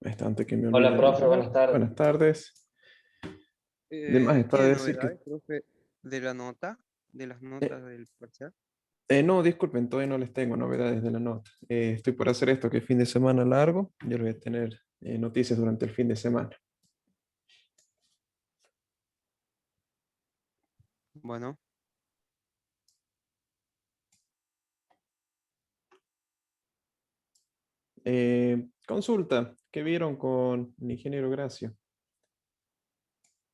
Está, antes que me Hola, olvide de profe, llamar. buenas tardes. Buenas tardes. De más está de ¿Tiene decir que... novedades, profe, de la nota, de las eh, notas del parcial? no, disculpen, todavía no les tengo novedades de la nota. Estoy por hacer esto que es fin de semana largo. Yo les voy a tener noticias durante el fin de semana. Bueno, Consulta, ¿qué vieron con el ingeniero Gracio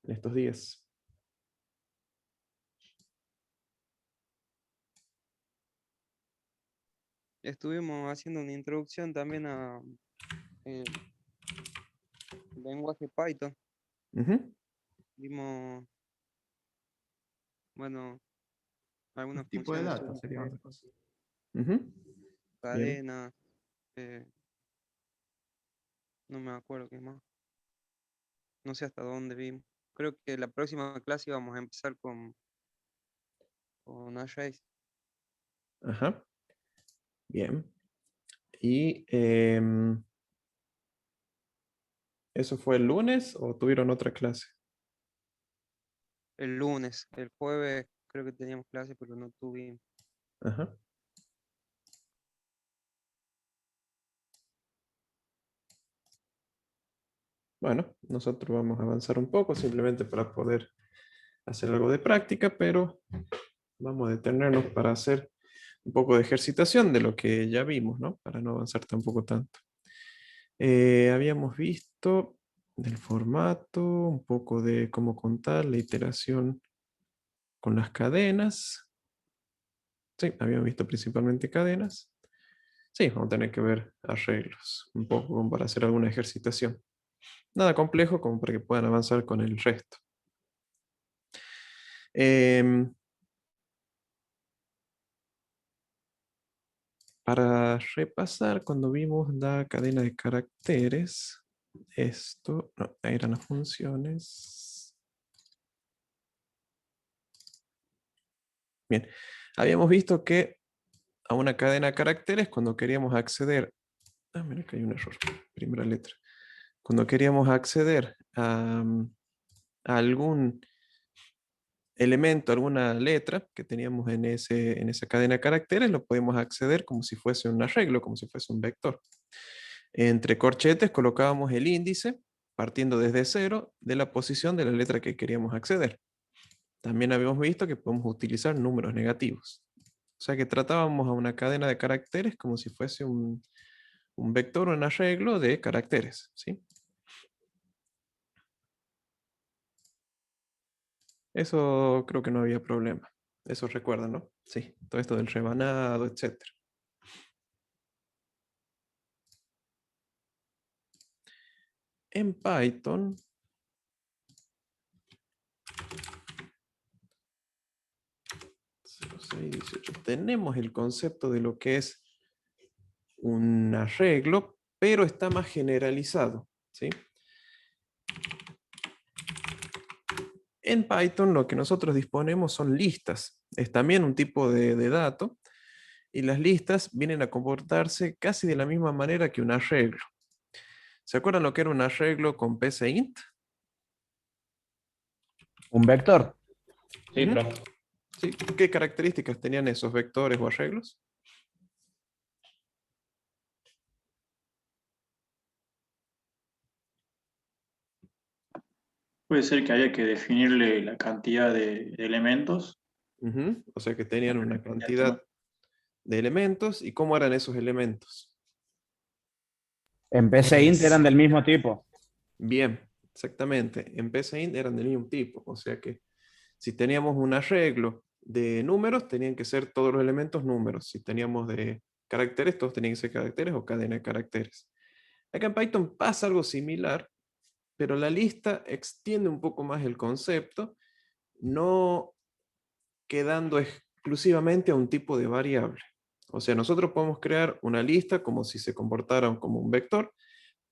en estos días? estuvimos haciendo una introducción también a el lenguaje Python. Ujú. Vimos, bueno, Un algunas tipo de funciones datos sería simples, otra cosa. Ujú. Bien. cadenas, eh, no me acuerdo qué más. No sé hasta dónde vimos. Creo que la próxima clase vamos a empezar con arrays. Ajá. Bien. ¿Y eso fue el lunes o tuvieron otra clase? El lunes, el jueves creo que teníamos clase, pero no tuvimos. Ajá. Bueno, nosotros vamos a avanzar un poco simplemente para poder hacer algo de práctica, pero vamos a detenernos para hacer un poco de ejercitación de lo que ya vimos, ¿no? Para no avanzar tampoco tanto. Habíamos visto del formato, un poco de cómo contar la iteración con las cadenas. Sí, habíamos visto principalmente cadenas. Sí, vamos a tener que ver arreglos, un poco como para hacer alguna ejercitación. Nada complejo como para que puedan avanzar con el resto. Em, Para repasar, cuando vimos la cadena de caracteres, esto, no, eran las funciones. Bien, habíamos visto que a una cadena de caracteres, cuando queríamos acceder, mira que hay un error, primera letra. Cuando queríamos acceder a algún elemento, alguna letra que teníamos en esa cadena de caracteres, lo podemos acceder como si fuese un arreglo, como si fuese un vector. Entre corchetes colocábamos el índice, partiendo desde cero, de la posición de la letra que queríamos acceder. También habíamos visto que podemos utilizar números negativos. O sea que tratábamos a una cadena de caracteres como si fuese un vector o un arreglo de caracteres, ¿sí? Eso creo que no había problema. Eso recuerdan, ¿no? Sí, todo esto del rebanado, etc. En Python, 0618, tenemos el concepto de lo que es un arreglo, pero está más generalizado, ¿sí? En Python lo que nosotros disponemos son listas. Es también un tipo de dato, y las listas vienen a comportarse casi de la misma manera que un arreglo. ¿Se acuerdan lo que era un arreglo con psint? Un vector. Sí, Ujú. profe. Sí. ¿Qué características tenían esos vectores o arreglos? Puede ser que haya que definirle la cantidad de elementos. Ujú. O sea que tenían una Esto. cantidad de elementos. ¿Y cómo eran esos elementos? En PCInt eran del mismo tipo. Bien, exactamente. En psint eran del mismo tipo. O sea que si teníamos un arreglo de números, tenían que ser todos los elementos números. Si teníamos de caracteres, todos tenían que ser caracteres o cadena de caracteres. Acá en Python pasa algo similar, pero la lista extiende un poco más el concepto, no quedando exclusivamente a un tipo de variable. O sea, nosotros podemos crear una lista como si se comportara como un vector,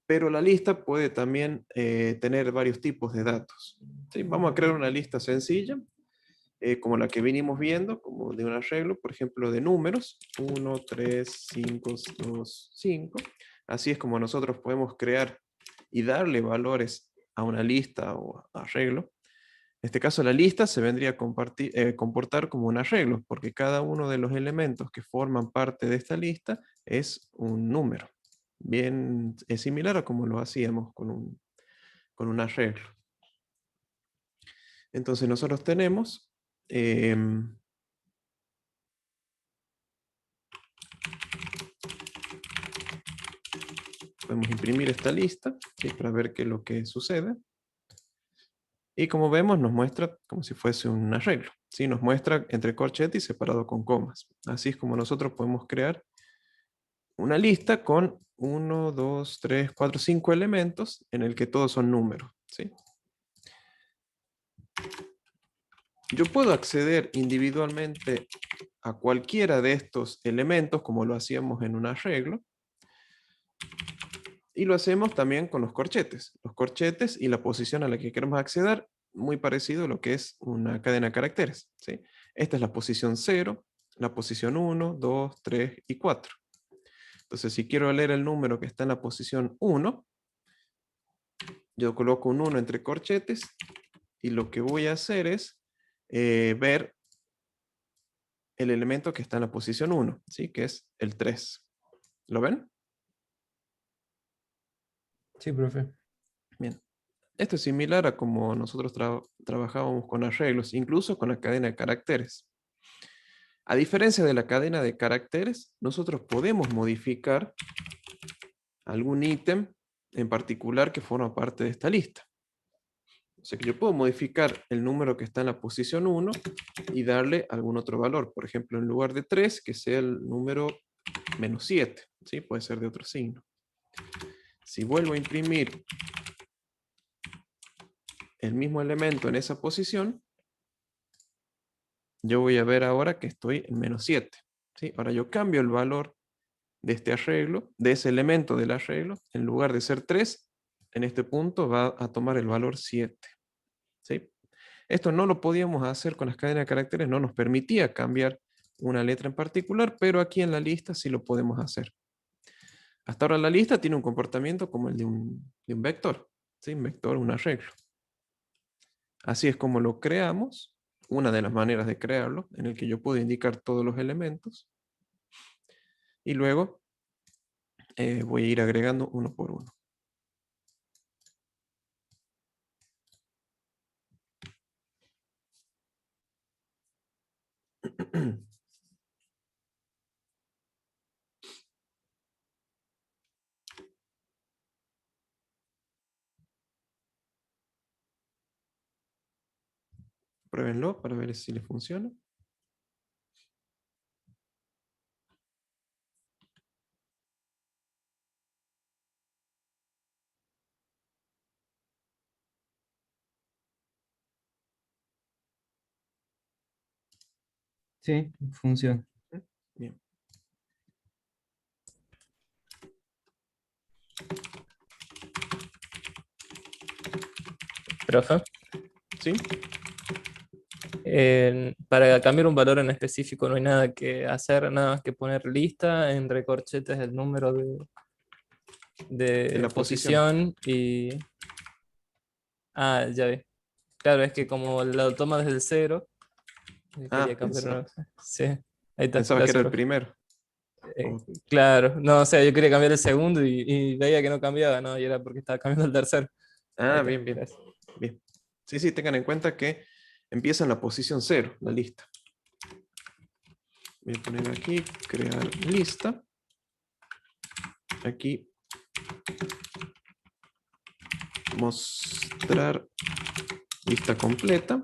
pero la lista puede también tener varios tipos de datos. ¿Sí? Vamos a crear una lista sencilla, como la que venimos viendo, como de un arreglo, por ejemplo, de números, 1, 3, 5, 2, 5. Así es como nosotros podemos crear y darle valores a una lista o arreglo, en este caso la lista se vendría a comportar como un arreglo, porque cada uno de los elementos que forman parte de esta lista es un número. Bien, es similar a como lo hacíamos con un arreglo. Entonces nosotros tenemos podemos imprimir esta lista, ¿sí? Para ver qué es lo que sucede. Y como vemos, nos muestra como si fuese un arreglo, ¿sí? Nos muestra entre corchetes y separado con comas. Así es como nosotros podemos crear una lista con 1, 2, 3, 4, 5 elementos en el que todos son números, ¿sí? Yo puedo acceder individualmente a cualquiera de estos elementos, como lo hacíamos en un arreglo, y lo hacemos también con los corchetes. Los corchetes y la posición a la que queremos acceder, muy parecido a lo que es una cadena de caracteres, ¿sí? Esta es la posición 0, la posición 1, 2, 3 y 4. Entonces, si quiero leer el número que está en la posición 1, yo coloco un 1 entre corchetes y lo que voy a hacer es ver el elemento que está en la posición 1, ¿sí? Que es el 3. ¿Lo ven? Sí, profe. Bien. Esto es similar a como nosotros trabajábamos con arreglos, incluso con la cadena de caracteres. A diferencia de la cadena de caracteres, nosotros podemos modificar algún ítem en particular que forma parte de esta lista. O sea que yo puedo modificar el número que está en la posición 1 y darle algún otro valor. Por ejemplo, en lugar de 3, que sea el número -7. ¿Sí? Puede ser de otro signo. Si vuelvo a imprimir el mismo elemento en esa posición, yo voy a ver ahora que estoy en -7. ¿Sí? Ahora yo cambio el valor de este arreglo, de ese elemento del arreglo, en lugar de ser 3, en este punto va a tomar el valor 7. ¿Sí? Esto no lo podíamos hacer con las cadenas de caracteres, no nos permitía cambiar una letra en particular, pero aquí en la lista sí lo podemos hacer. Hasta ahora la lista tiene un comportamiento como el de un vector, ¿sí? Un vector, un arreglo. Así es como lo creamos, una de las maneras de crearlo, en el que yo puedo indicar todos los elementos, y luego voy a ir agregando uno por uno. Pruébenlo para ver si les funciona. Sí, funciona. Bien. Profe, ¿Sí? para cambiar un valor en específico no hay nada que hacer, nada más que poner lista en recorchetes el número En de la posición. posición y... Ah, ya vi. Claro, es que como lo toma desde el 0, Ah, quería cambiar una... pensaba, Sí, ahí está, pensabas que era gracias, el profe. primero. Eh, Oh, claro, no, o sea, yo quería cambiar el segundo y veía que no cambiaba, ¿no? Y era porque estaba cambiando el tercero. Ahí ah, está, bien, bien, gracias. bien. Sí, sí, tengan en cuenta que empieza en la posición 0, la lista. Voy a poner aquí, crear lista. Aquí, mostrar lista completa.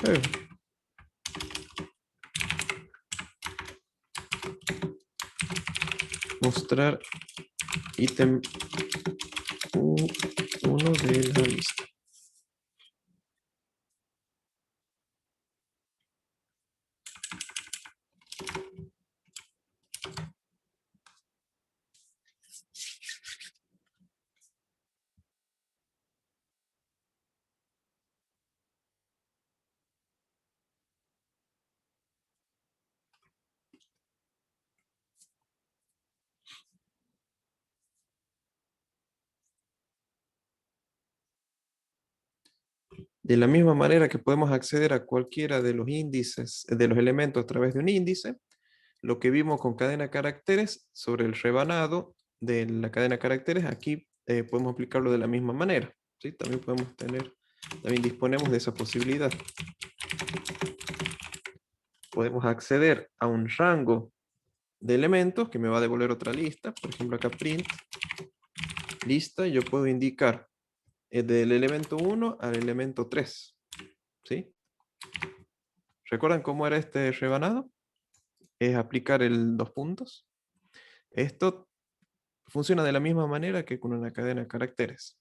Eh, Mostrar ítem 1 de la lista. De la misma manera que podemos acceder a cualquiera de los índices, de los elementos a través de un índice, lo que vimos con cadena de caracteres sobre el rebanado de la cadena de caracteres, aquí podemos aplicarlo de la misma manera, ¿sí? También disponemos de esa posibilidad. Podemos acceder a un rango de elementos que me va a devolver otra lista, por ejemplo acá print, lista, y yo puedo indicar del elemento 1 al elemento 3, ¿sí? ¿Recuerdan cómo era este rebanado? Es aplicar el 2 puntos. Esto funciona de la misma manera que con una cadena de caracteres.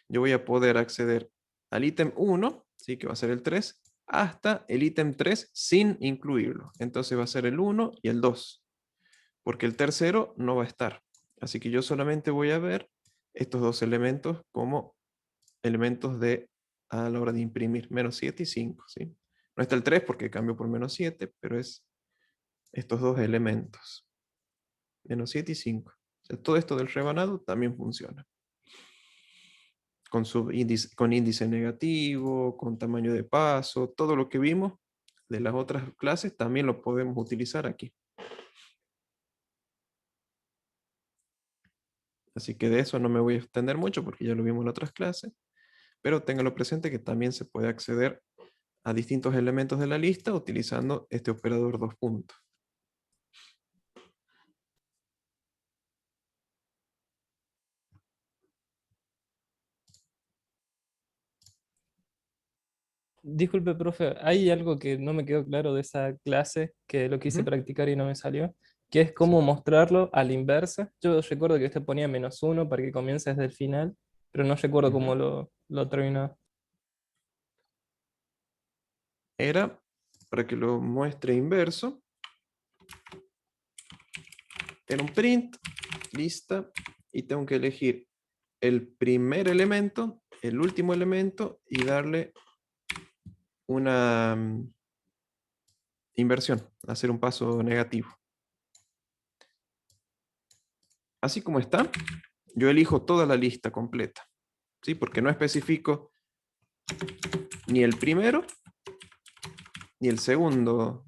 Yo voy a poder acceder al ítem 1, ¿sí? Que va a ser el 3, hasta el ítem 3 sin incluirlo. Entonces va a ser el 1 y el 2, porque el tercero no va a estar. Así que yo solamente voy a ver estos dos elementos como elementos de a la hora de imprimir, menos 7 y 5, ¿sí? No está el 3 porque cambió por menos 7, pero es estos dos elementos, menos 7 y 5. O sea, todo esto del rebanado también funciona. Con con índice negativo, con tamaño de paso, todo lo que vimos de las otras clases también lo podemos utilizar aquí. Así que de eso no me voy a extender mucho porque ya lo vimos en otras clases, pero ténganlo presente que también se puede acceder a distintos elementos de la lista utilizando este operador 2 puntos. Disculpe, profe, hay algo que no me quedó claro de esa clase, que lo quise Ujú. practicar y no me salió, que es Sí. cómo mostrarlo a la inversa. Yo recuerdo que usted ponía -1 para que comience desde el final, pero no recuerdo cómo Ujú. lo terminó. Era para que lo muestre inverso. Era un print, lista, y tengo que elegir el primer elemento, el último elemento y darle una inversión, hacer un paso negativo. Así como está, yo elijo toda la lista completa, ¿sí? Porque no especifico ni el primero ni el segundo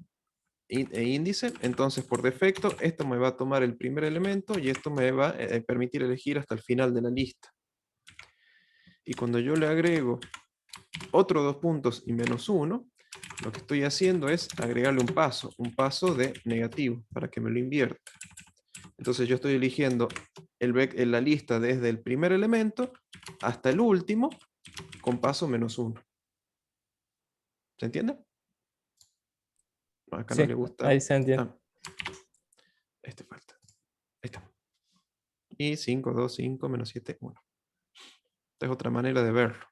índice, entonces por defecto esto me va a tomar el primer elemento y esto me va a permitir elegir hasta el final de la lista. Y cuando yo le agrego otro 2 puntos y -1, lo que estoy haciendo es agregarle un paso de negativo para que me lo invierta. Entonces yo estoy eligiendo la lista desde el primer elemento hasta el último con paso -1. ¿Se entiende? No, acá no Sí, le gusta. ahí se entiende. Ah, este falta. Ahí está. Y 5, 2, 5, -7, 1. Esta es otra manera de verlo.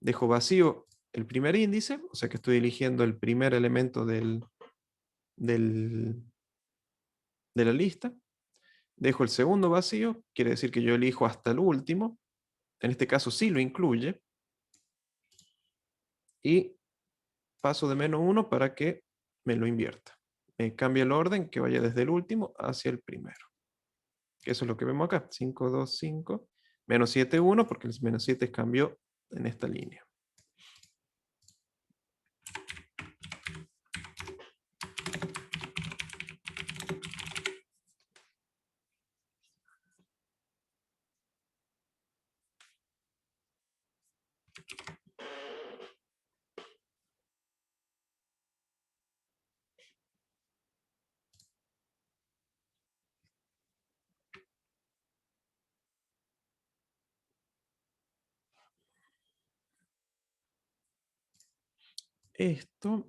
Dejo vacío el primer índice, o sea que estoy eligiendo el primer elemento de la lista. Dejo el segundo vacío, quiere decir que yo elijo hasta el último. En este caso sí lo incluye. Y paso de -1 para que me lo invierta. Me cambia el orden que vaya desde el último hacia el primero. Eso es lo que vemos acá. 5, 2, 5. -7, 1, porque el -7 cambió en esta línea. Esto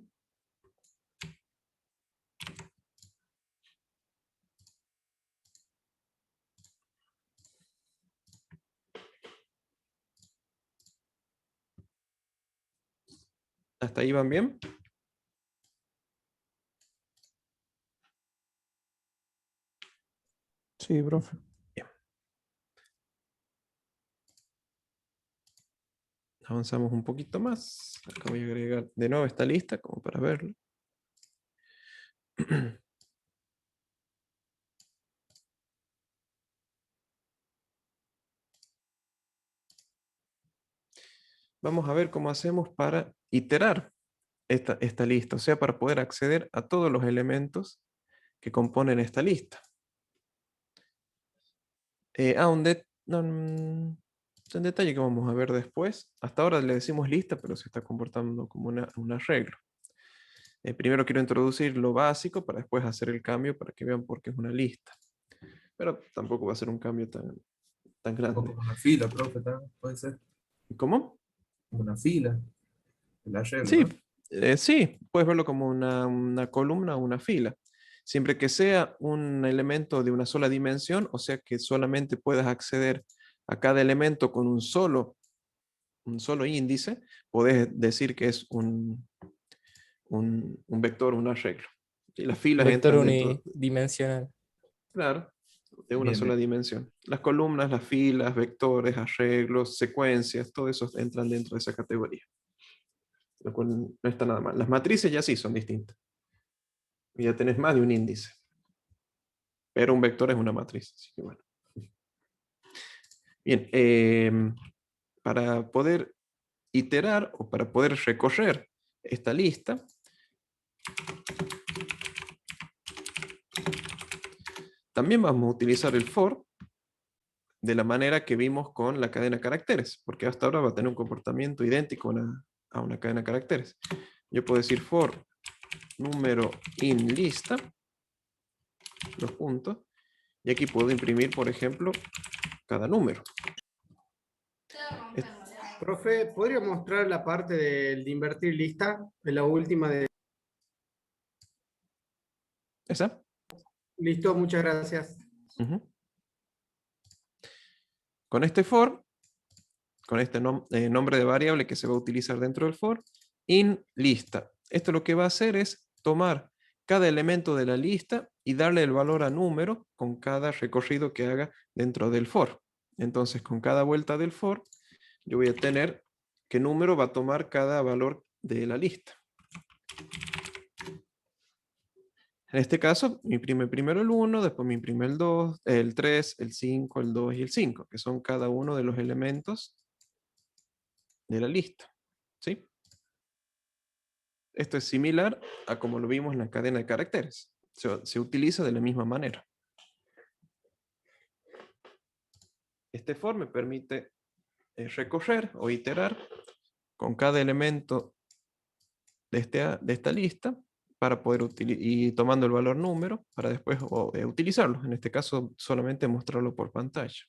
¿hasta ahí van bien? Sí, profe. Bien. Avanzamos un poquito más. Acá voy a agregar de nuevo esta lista como para verlo. vamos a ver cómo hacemos para iterar esta lista, o sea, para poder acceder a todos los elementos que componen esta lista. Un detalle que vamos a ver después. Hasta ahora le decimos lista, pero se está comportando como un arreglo. Primero quiero introducir lo básico para después hacer el cambio para que vean por qué es una lista. Pero tampoco va a ser un cambio tan O grande. como una fila, profe, también puede ser. ¿Cómo? Una fila. El arreglo, Sí, ¿no? sí, puedes verlo como una columna o una fila. Siempre que sea un elemento de una sola dimensión, o sea que solamente puedas acceder a cada elemento con un solo índice, podés decir que es un vector, un arreglo. Y las filas Vector entran dentro, unidimensional. claro, de una Bien, sola bien. dimensión. Las columnas, las filas, vectores, arreglos, secuencias, todo eso entran dentro de esa categoría. Lo cual no está nada mal. Las matrices ya sí son distintas. Y ya tenés más de un índice. Pero un vector es una matriz. Así que bueno. Bien, para poder iterar o para poder recorrer esta lista, también vamos a utilizar el for de la manera que vimos con la cadena de caracteres, porque hasta ahora va a tener un comportamiento idéntico a una cadena de caracteres. Yo puedo decir for número in lista, los puntos, y aquí puedo imprimir, por ejemplo, cada número. Profe, ¿podría mostrar la parte de invertir lista? De la última de... ¿Esa? Listo, muchas gracias. Ujú. Con este for, con este nombre de variable que se va a utilizar dentro del for, in lista. Esto lo que va a hacer es tomar cada elemento de la lista y darle el valor a número con cada recorrido que haga dentro del for. Entonces, con cada vuelta del for, yo voy a tener qué número va a tomar cada valor de la lista. En este caso, me imprime primero el 1, después me imprime el 2, el 3, el 5, el 2 y el 5, que son cada uno de los elementos de la lista. ¿Sí? Esto es similar a como lo vimos en la cadena de caracteres. Se utiliza de la misma manera. Este for me permite recorrer o iterar con cada elemento de esta lista para poder y tomando el valor número para después utilizarlo. En este caso, solamente mostrarlo por pantalla.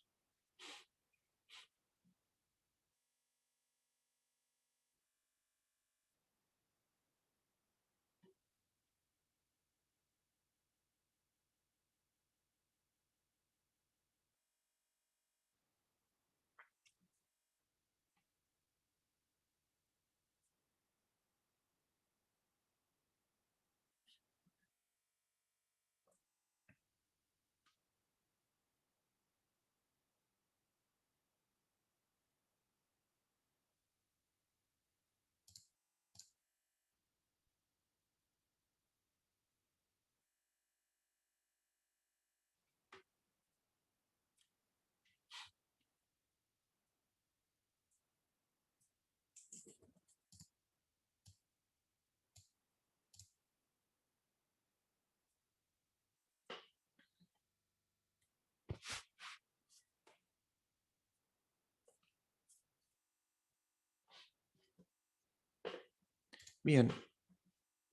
Bien,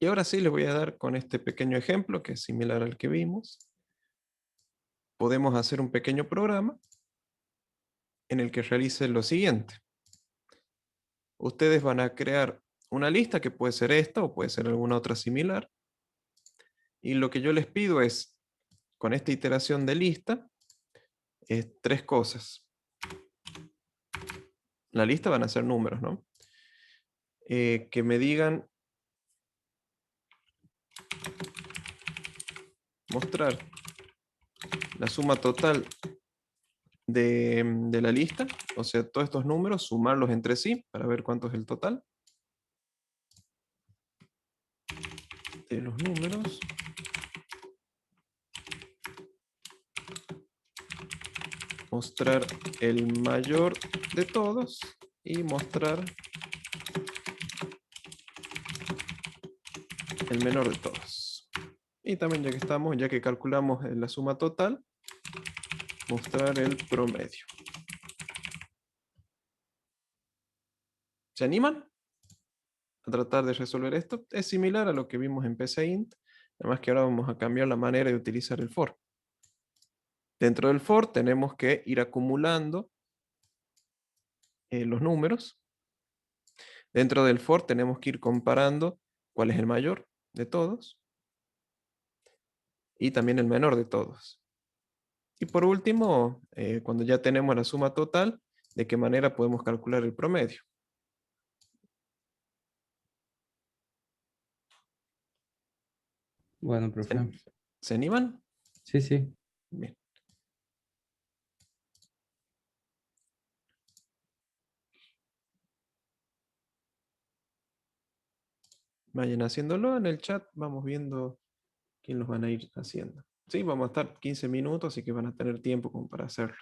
y ahora sí les voy a dar con este pequeño ejemplo que es similar al que vimos. Podemos hacer un pequeño programa en el que realice lo siguiente. Ustedes van a crear una lista que puede ser esta o puede ser alguna otra similar. Y lo que yo les pido es, con esta iteración de lista, tres cosas. La lista van a ser números, ¿no? Que me digan mostrar la suma total de la lista, o sea, todos estos números, sumarlos entre sí para ver cuánto es el total de los números. Mostrar el mayor de todos y mostrar el menor de todos. Y también ya que estamos, ya que calculamos la suma total, mostrar el promedio. ¿Se animan a tratar de resolver esto? Es similar a lo que vimos en PCInt, además que ahora vamos a cambiar la manera de utilizar el for. Dentro del for tenemos que ir acumulando los números. Dentro del for tenemos que ir comparando cuál es el mayor de todos y también el menor de todos. Y por último, cuando ya tenemos la suma total, ¿de qué manera podemos calcular el promedio? Bueno, profe. ¿Se animan? Sí, sí. Bien. Vayan haciéndolo en el chat, vamos viendo quién los van a ir haciendo. Sí, vamos a estar 15 minutos, así que van a tener tiempo como para hacerlo.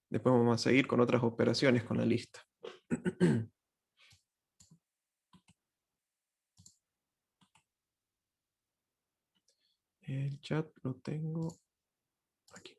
Después vamos a seguir con otras operaciones con la lista. El chat lo tengo aquí.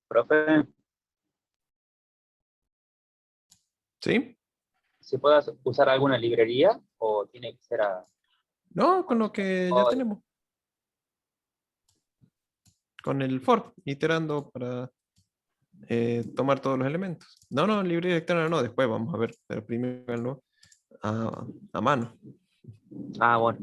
Profe, ¿Sí? ¿se puede usar alguna librería o tiene que ser a... No, con lo que ya tenemos. Con el for, iterando para tomar todos los elementos. No, no, librería externa no, después vamos a ver, pero primero háganlo a mano. Ah, bueno.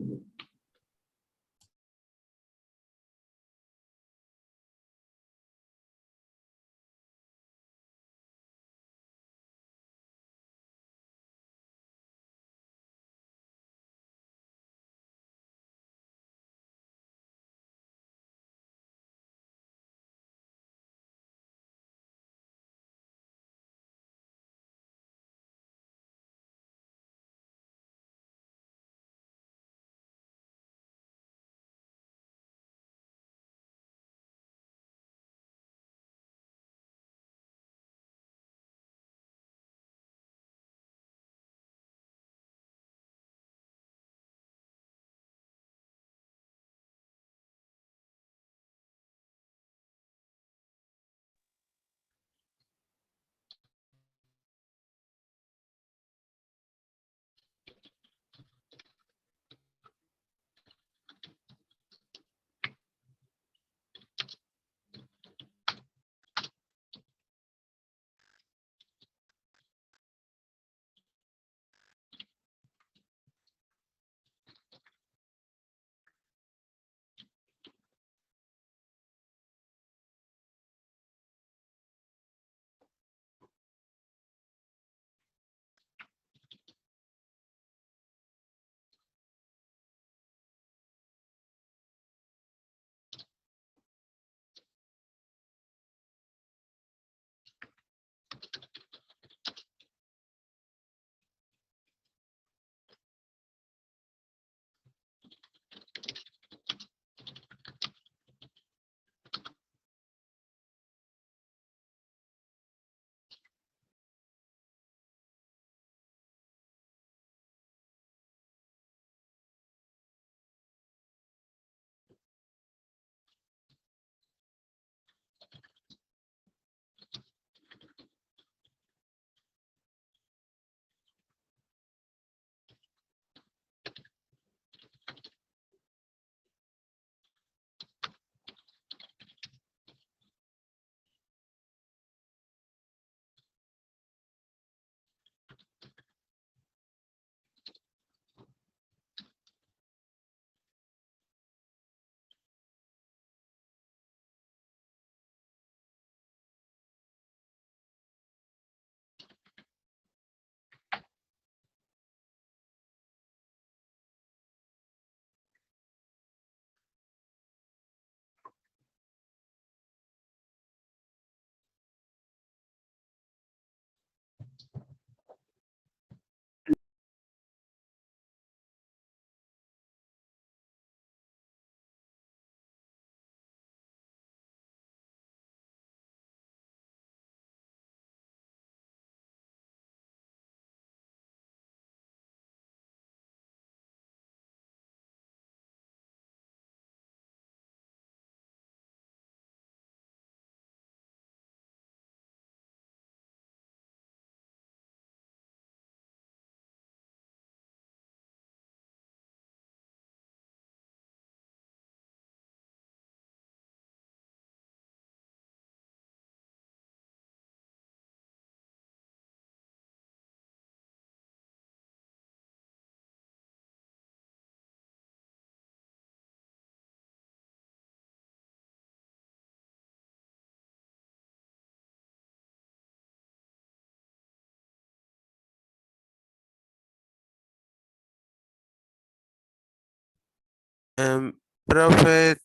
Profe,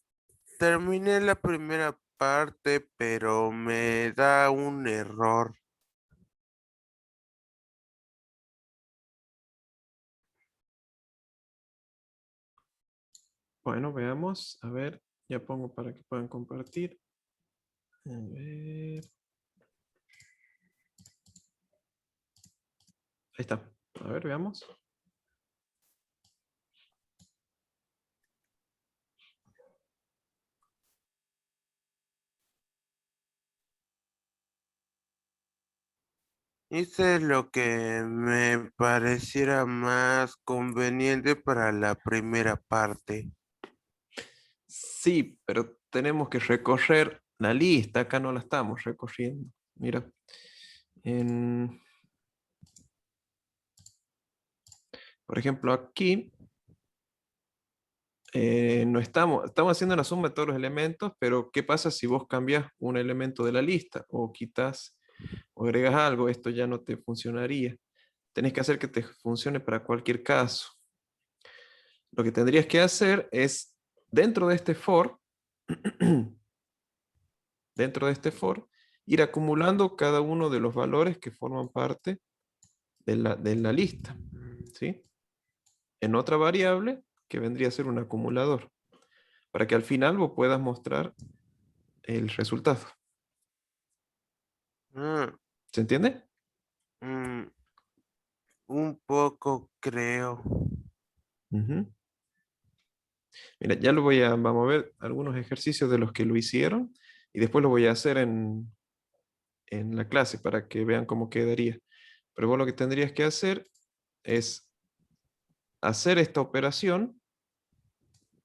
terminé la primera parte, pero me da un error. Bueno, veamos. A ver, ya pongo para que puedan compartir. A ver. Ahí está. A ver, veamos. Hice lo que me pareciera más conveniente para la primera parte. Sí, pero tenemos que recorrer la lista. Acá no la estamos recorriendo. Mira. Por ejemplo, aquí no estamos haciendo la suma de todos los elementos, pero ¿qué pasa si vos cambias un elemento de la lista o quitas o agregas algo? Esto ya no te funcionaría. Tenés que hacer que te funcione para cualquier caso. Lo que tendrías que hacer es, dentro de este for, ir acumulando cada uno de los valores que forman parte de la lista, ¿sí? En otra variable que vendría a ser un acumulador, para que al final vos puedas mostrar el resultado. Ah, ¿Se entiende? un poco, creo. Ujú. Mira, ya vamos a ver algunos ejercicios de los que lo hicieron y después lo voy a hacer en la clase para que vean cómo quedaría. Pero vos lo que tendrías que hacer es hacer esta operación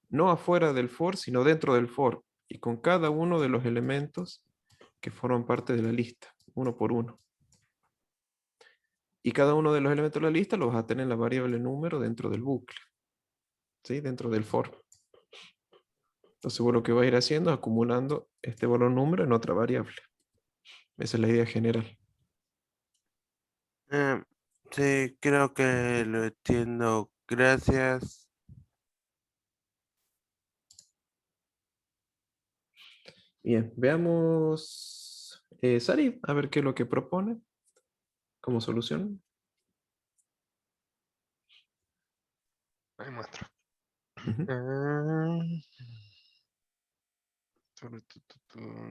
no afuera del for, sino dentro del for y con cada uno de los elementos que forman parte de la lista, uno por uno. Y cada uno de los elementos de la lista los vas a tener en la variable número dentro del bucle, ¿sí? Dentro del for. Entonces vos lo que vas a ir haciendo es acumulando este valor número en otra variable. Esa es la idea general. Sí, creo que lo entiendo. Gracias. Bien, veamos Sari, a ver qué es lo que propone como solución. Ahí muestro. Ujú.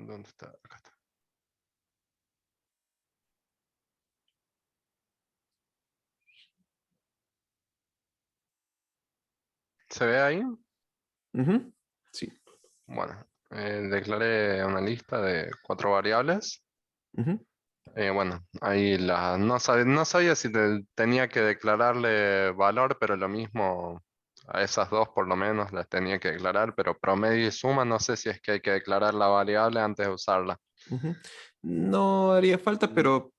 ¿Dónde está? Acá está. ¿Se ve ahí? Ujú. Sí. Bueno, declaré una lista de 4 variables. Ujú. Bueno, ahí no sabía si tenía que declararle valor, pero lo mismo a esas dos por lo menos las tenía que declarar, pero promedio y suma no sé si es que hay que declarar la variable antes de usarla. Ujú. No haría falta, pero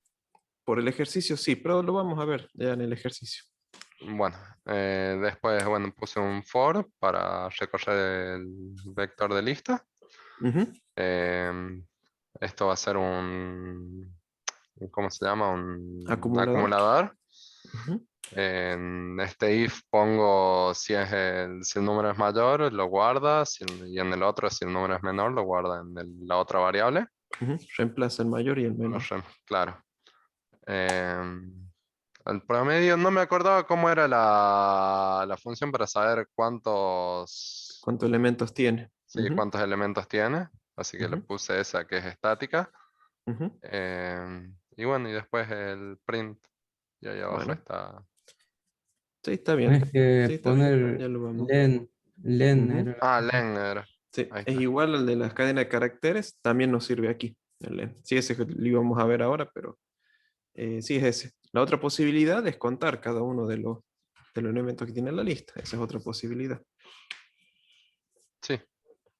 por el ejercicio sí, pero lo vamos a ver ya en el ejercicio. Bueno, después bueno, puse un for para recorrer el vector de lista. Ujú. Em, Esto va a ser ¿cómo se llama? Un Acumulador. acumulador. Ujú. En este if pongo si si el número es mayor, lo guarda, y en el otro, si el número es menor, lo guarda en la otra variable. Ujú. Reemplaza el mayor y el menor. Claro. El promedio, no me acordaba cómo era la función para saber ¿Cuántos elementos tiene? sí, Ujú. cuántos elementos tiene, así que le Ujú. puse esa que es estática. Ujú. Y bueno, y después el print, y ahí abajo Bueno, está. sí, está bien. Tienes que Sí, está bien. poner Ya lo vamos. len Ujú. era la función. Len era. Sí, Ahí es está. igual al de las cadenas de caracteres, también nos sirve aquí. El len. Sí, ese que lo íbamos a ver ahora, pero sí es ese. La otra posibilidad es contar cada uno de los elementos que tiene la lista. Esa es otra posibilidad. Sí.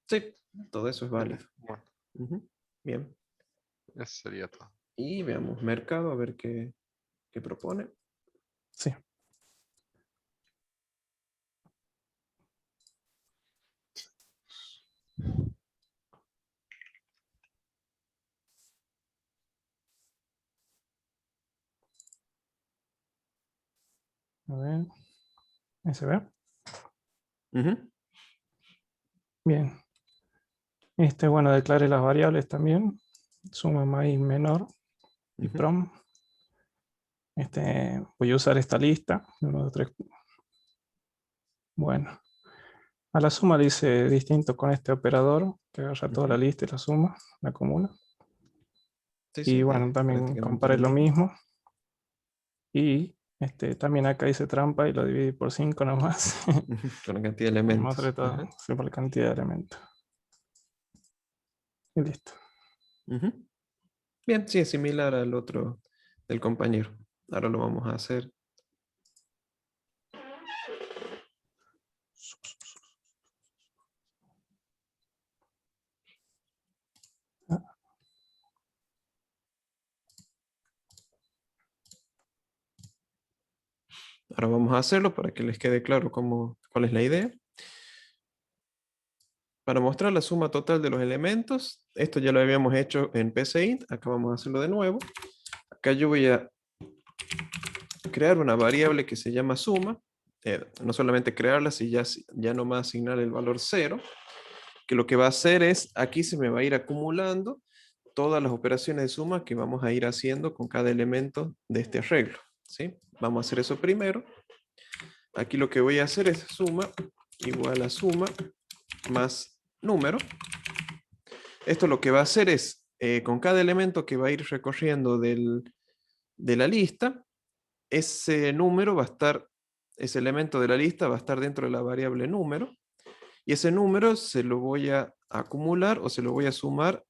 Sí, todo eso es válido. Bueno, Ujú. Bien. eso sería todo. Y veamos mercado, a ver qué propone. Sí. A ver. Ahí se ve. Ujú. Bien. Bueno, declare las variables también. Suma maíz menor y Ujú. prom. Voy a usar esta lista. 1, 2, 3. Bueno. A la suma le hice distinto con este operador, que agarra toda la Ujú. lista y la suma, la acumula. Sí, Y sí, bueno, es también prácticamente comparé lo mismo. Y también acá hice trampa y lo dividí por 5 nomás. Ujú. Con la cantidad de Y elementos. mostré todo, Ajá. sí, por la cantidad de elementos. Y listo. Ujú. Bien, sí, es similar al otro del compañero. Ahora lo vamos a hacer. Ahora vamos a hacerlo para que les quede claro cuál es la idea. Para mostrar la suma total de los elementos, esto ya lo habíamos hecho en PCInt, acá vamos a hacerlo de nuevo. Acá yo voy a crear una variable que se llama suma, no solamente crearla, sino ya nomás asignar el valor 0, que lo que va a hacer es, aquí se me va a ir acumulando todas las operaciones de suma que vamos a ir haciendo con cada elemento de este arreglo, ¿sí? Vamos a hacer eso primero. Aquí lo que voy a hacer es suma igual a suma más número. Esto lo que va a hacer es, con cada elemento que va a ir recorriendo de la lista, ese número va a estar, ese elemento de la lista va a estar dentro de la variable número, y ese número se lo voy a acumular o se lo voy a sumar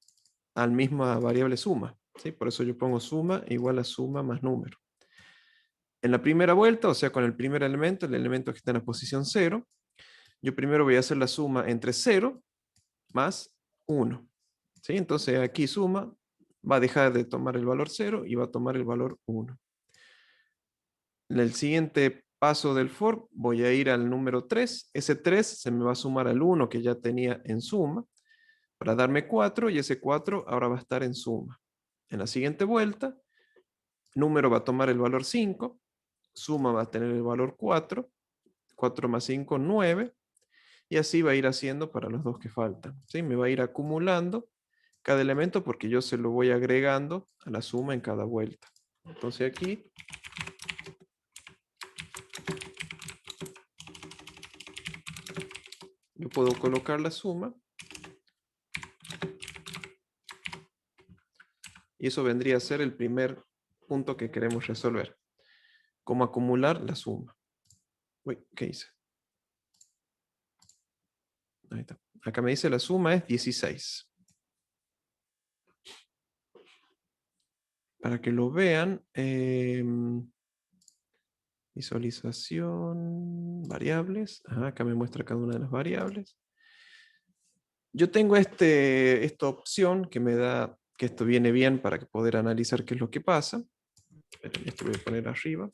a la misma variable suma, ¿sí? Por eso yo pongo suma igual a suma más número. En la primera vuelta, o sea, con el primer elemento, el elemento que está en la posición 0, yo primero voy a hacer la suma entre 0 más 1. ¿Sí? Entonces aquí suma va a dejar de tomar el valor 0 y va a tomar el valor 1. En el siguiente paso del for voy a ir al número 3. Ese 3 se me va a sumar al 1 que ya tenía en suma para darme 4, y ese 4 ahora va a estar en suma. En la siguiente vuelta, número va a tomar el valor 5, suma va a tener el valor 4, 4 más 5, 9, y así va a ir haciendo para los dos que faltan, ¿sí? Me va a ir acumulando cada elemento porque yo se lo voy agregando a la suma en cada vuelta. Entonces aquí yo puedo colocar la suma y eso vendría a ser el primer punto que queremos resolver. Cómo acumular la suma. Uy, ¿qué hice? Ahí está. Acá me dice la suma es 16. Para que lo vean, visualización, variables. Ajá, acá me muestra cada una de las variables. Yo tengo esta opción que me da, que esto viene bien para poder analizar qué es lo que pasa. Esto voy a poner arriba.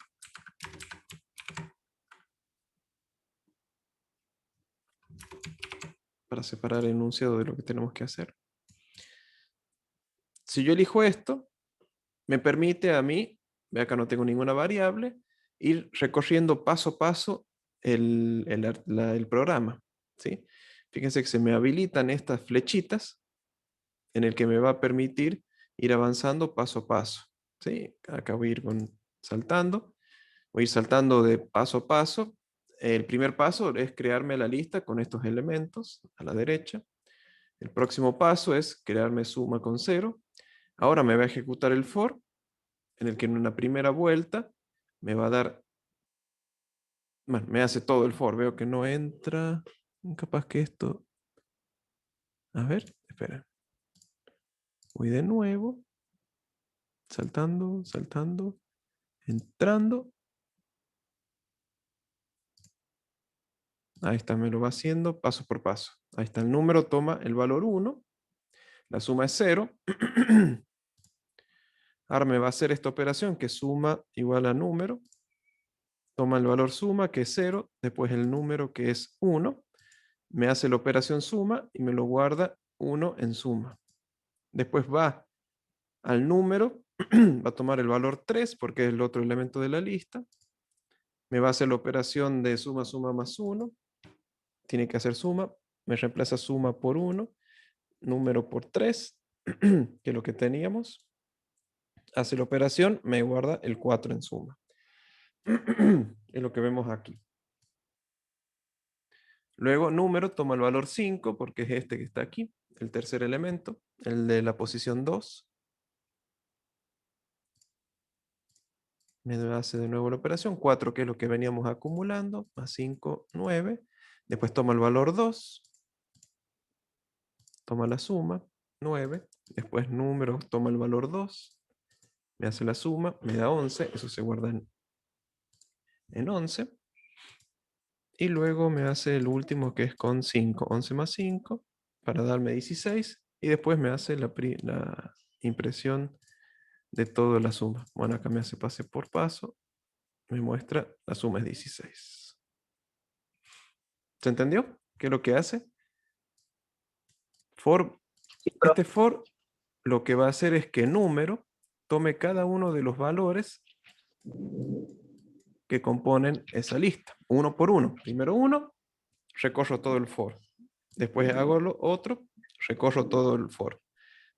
Para separar el enunciado de lo que tenemos que hacer. Si yo elijo esto, me permite a mí, ve acá no tengo ninguna variable, ir recorriendo paso a paso el programa, ¿sí? Fíjense que se me habilitan estas flechitas en el que me va a permitir ir avanzando paso a paso, ¿sí? Acá voy a ir saltando, voy a ir saltando de paso a paso. El primer paso es crearme la lista con estos elementos a la derecha. El próximo paso es crearme suma con 0. Ahora me va a ejecutar el for, en el que en una primera vuelta me va a dar, bueno, me hace todo el for, veo que no entra, capaz que esto, a ver, espera, voy de nuevo, saltando, saltando, entrando, ahí está, me lo va haciendo paso por paso, ahí está, el número toma el valor 1, la suma es 0, ahora me va a hacer esta operación que suma igual a número, toma el valor suma que es 0, después el número que es 1, me hace la operación suma y me lo guarda 1 en suma. Después va al número, va a tomar el valor 3 porque es el otro elemento de la lista. Me va a hacer la operación de suma, suma más 1. Tiene que hacer suma, me reemplaza suma por 1, número por 3, que es lo que teníamos. Hace la operación, me guarda el 4 en suma. Es lo que vemos aquí. Luego número toma el valor 5 porque es este que está aquí, el tercer elemento, el de la posición 2. Me hace de nuevo la operación, 4 que es lo que veníamos acumulando, más 5, 9. Después toma el valor 2, toma la suma, 9. Después número toma el valor 2, me hace la suma, me da 11, eso se guarda en 11. Y luego me hace el último que es con 5, 11 más 5, para darme 16. Y después me hace la impresión de toda la suma. Bueno, acá me hace pase por paso. Me muestra la suma es 16. ¿Se entendió? ¿Qué es lo que hace? Este for lo que va a hacer es que número tome cada uno de los valores que componen esa lista, uno por uno. Primero uno, recorro todo el for. Después hago lo otro, recorro todo el for.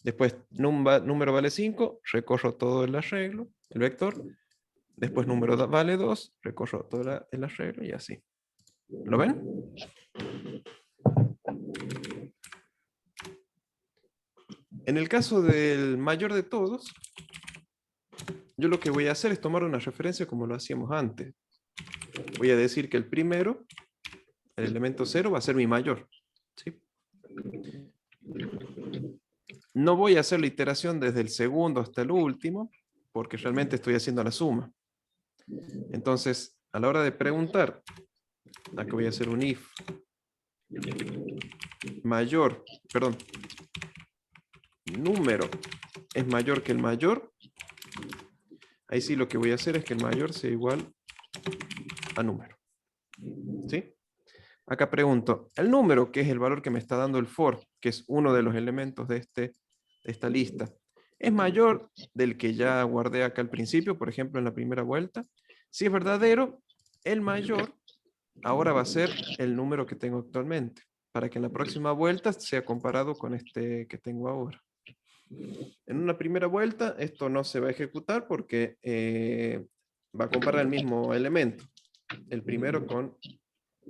Después número vale 5, recorro todo el arreglo, el vector. Después número vale 2, recorro todo el arreglo y así. ¿Lo ven? En el caso del mayor de todos, yo lo que voy a hacer es tomar una referencia como lo hacíamos antes. Voy a decir que el primero, el elemento 0, va a ser mi mayor. ¿Sí? No voy a hacer la iteración desde el segundo hasta el último, porque realmente estoy haciendo la suma. Entonces, a la hora de preguntar, acá voy a hacer un if mayor, perdón, número es mayor que el mayor. Ahí sí lo que voy a hacer es que el mayor sea igual a número. ¿Sí? Acá pregunto, el número, que es el valor que me está dando el for, que es uno de los elementos de esta lista, ¿es mayor del que ya guardé acá al principio, por ejemplo en la primera vuelta? Si es verdadero, el mayor ahora va a ser el número que tengo actualmente, para que en la próxima vuelta sea comparado con este que tengo ahora. En una primera vuelta esto no se va a ejecutar porque va a comparar el mismo elemento, el primero con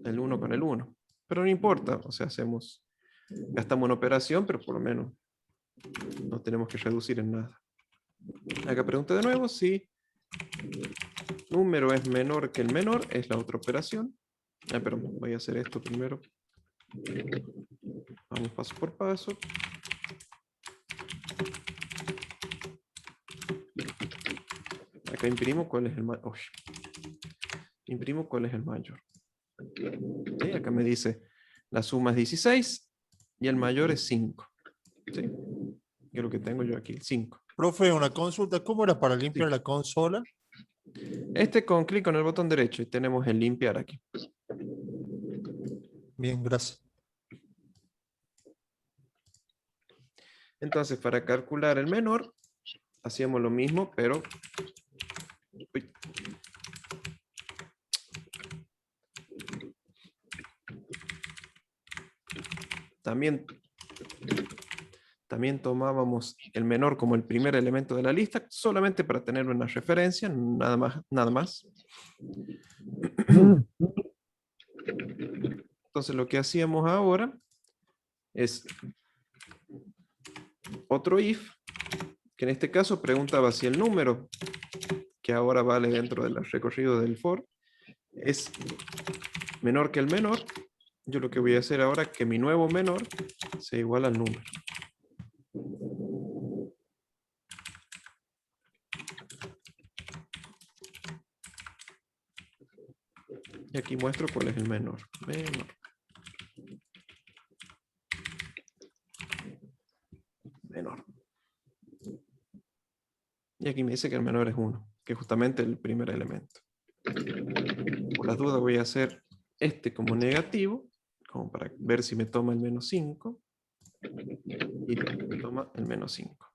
el 1 con el 1. Pero no importa, o sea, gastamos una operación, pero por lo menos no tenemos que reducir en nada. Acá pregunto de nuevo si número es menor que el menor, es la otra operación. Perdón, voy a hacer esto primero. Vamos paso por paso. Acá imprimo cuál es el mayor. Imprimo cuál es el mayor. ¿Sí? Acá me dice la suma es 16 y el mayor es 5. ¿Sí? Que es lo que tengo yo aquí, 5. Profe, una consulta, ¿cómo era para limpiar la consola? Con clic en el botón derecho y tenemos el limpiar aquí. Bien, gracias. Entonces, para calcular el menor, hacíamos lo mismo, pero... Uy. También tomábamos el menor como el primer elemento de la lista, solamente para tener una referencia, nada más. Entonces lo que hacíamos ahora es otro if, que en este caso preguntaba si el número que ahora vale dentro del recorrido del for es menor que el menor. Yo lo que voy a hacer ahora es que mi nuevo menor sea igual al número. Y aquí muestro cuál es el menor. Menor. Y aquí me dice que el menor es 1, que es justamente el primer elemento. Por las dudas voy a hacer este como negativo, como para ver si me toma el menos 5. Y me toma el menos 5.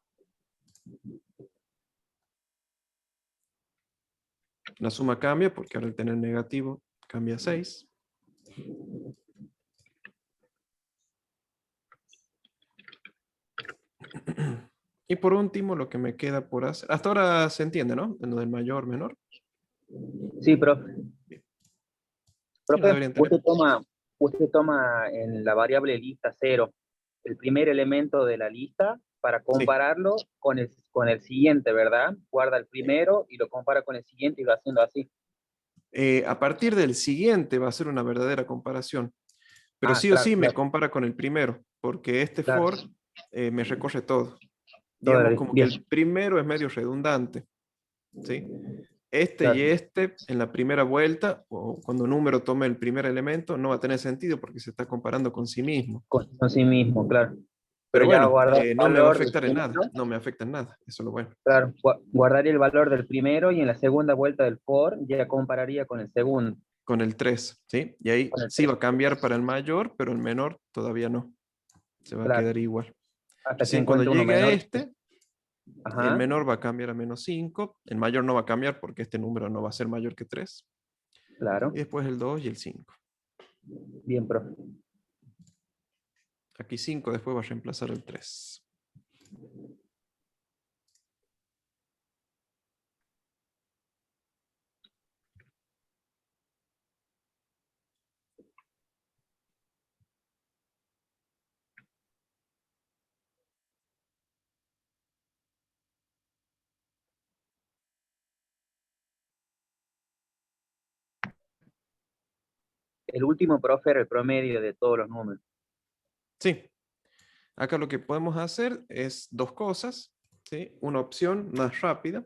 La suma cambia porque ahora al tener negativo cambia a 6. Y por último, lo que me queda por hacer... Hasta ahora se entiende, ¿no? En lo del mayor, menor. Sí, profe. Profe, usted toma en la variable lista 0 el primer elemento de la lista para compararlo con el siguiente, ¿verdad? Guarda el primero y lo compara con el siguiente y va haciendo así. A partir del siguiente va a ser una verdadera comparación. Pero sí o sí me compara con el primero, porque este for me recorre todo. Toda la Digamos lista. como que Bien, el primero es medio redundante, ¿sí? Este claro. y este en la primera vuelta, o cuando un número tome el primer elemento, no va a tener sentido porque se está comparando con sí mismo. Con sí mismo, claro. Pero Pero ya bueno, guardar el no me va a valor del afectar en nada, primero, no me afecta en nada, eso es lo bueno. claro, guardaría el valor del primero y en la segunda vuelta del for ya compararía con el segundo. Con el 3, ¿sí? Y ahí Con el sí va 3, a cambiar para el mayor, pero el menor todavía no. Se va a claro. quedar igual. Hasta que Recién cuando encuentre uno llegue a menor. este, el Ajá, menor va a cambiar a -5, el mayor no va a cambiar porque este número no va a ser mayor que 3. claro. Y después el 2 y el 5. Bien, profe. Aquí 5 después va a reemplazar el 3. El último, profe, era el promedio de todos los números. Sí. Acá lo que podemos hacer es dos cosas, ¿sí? Una opción más rápida.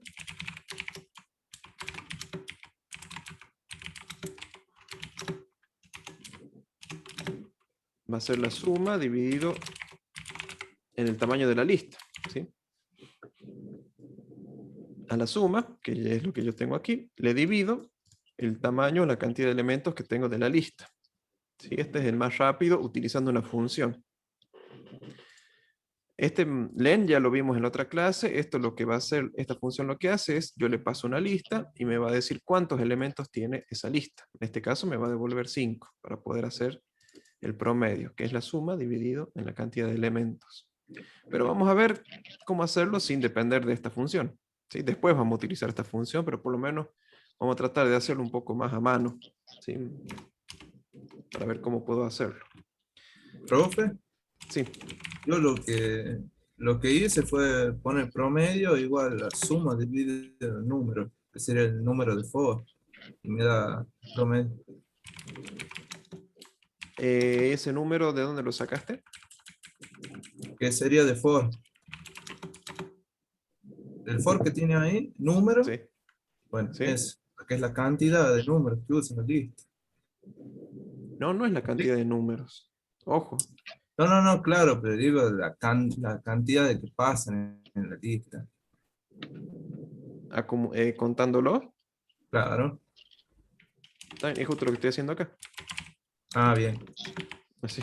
Va a ser la suma dividido en el tamaño de la lista, ¿sí? A la suma, que es lo que yo tengo aquí, le divido el tamaño, la cantidad de elementos que tengo de la lista. ¿Sí? Este es el más rápido utilizando una función. Este len ya lo vimos en la otra clase. Esto lo que va a hacer, esta función lo que hace es, yo le paso una lista y me va a decir cuántos elementos tiene esa lista. En este caso me va a devolver 5 para poder hacer el promedio, que es la suma dividido en la cantidad de elementos. Pero vamos a ver cómo hacerlo sin depender de esta función. ¿Sí? Después vamos a utilizar esta función, pero por lo menos vamos a tratar de hacerlo un poco más a mano, ¿sí? Para ver cómo puedo hacerlo. Profe, Sí, yo lo que hice fue poner promedio igual la suma dividida el número, que sería el número de for, y me da promedio. ese número, ¿de dónde lo sacaste? ¿Qué sería de for? El for que tiene ahí, número, Sí, bueno, sí. es, que es la cantidad de números que usa en la lista. No, no es la cantidad de números. Ojo, No, claro, pero digo la cantidad de que pasan en la lista. contándolo. Claro. Es justo lo que estoy haciendo acá. Ah, bien. Así,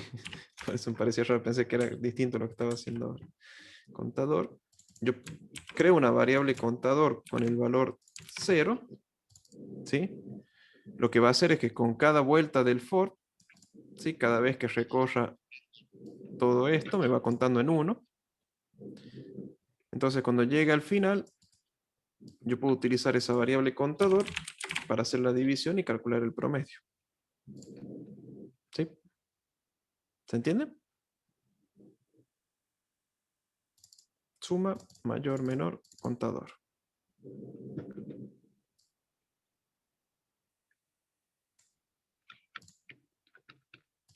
por eso me parecía raro, pensé que era distinto a lo que estaba haciendo ahora. Contador. Yo creo una variable contador con el valor 0. ¿Sí? Lo que va a hacer es que con cada vuelta del for, ¿sí? Cada vez que recorra todo esto, me va contando en 1. Entonces, cuando llegue al final, yo puedo utilizar esa variable contador para hacer la división y calcular el promedio. ¿Sí? ¿Se entiende? Suma, mayor, menor, contador.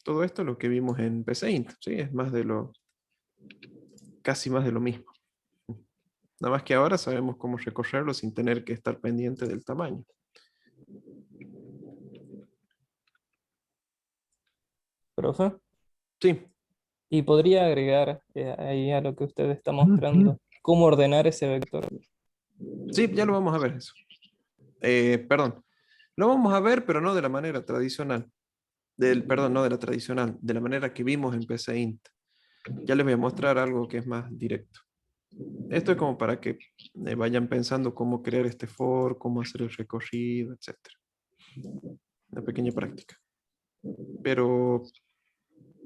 Todo esto es lo que vimos en PCInt, ¿sí? Es más de casi más de lo mismo. Nada más que ahora sabemos cómo recorrerlo sin tener que estar pendiente del tamaño. Profe. Sí, Y podría agregar ahí a lo que usted está mostrando, cómo ordenar ese vector. sí, ya lo vamos a ver eso. Perdón, lo vamos a ver, pero no de la manera tradicional. Perdón, no de la tradicional, de la manera que vimos en PCInt. Ya les voy a mostrar algo que es más directo. Esto es como para que vayan pensando cómo crear este for, cómo hacer el recorrido, etc. Una pequeña práctica. Pero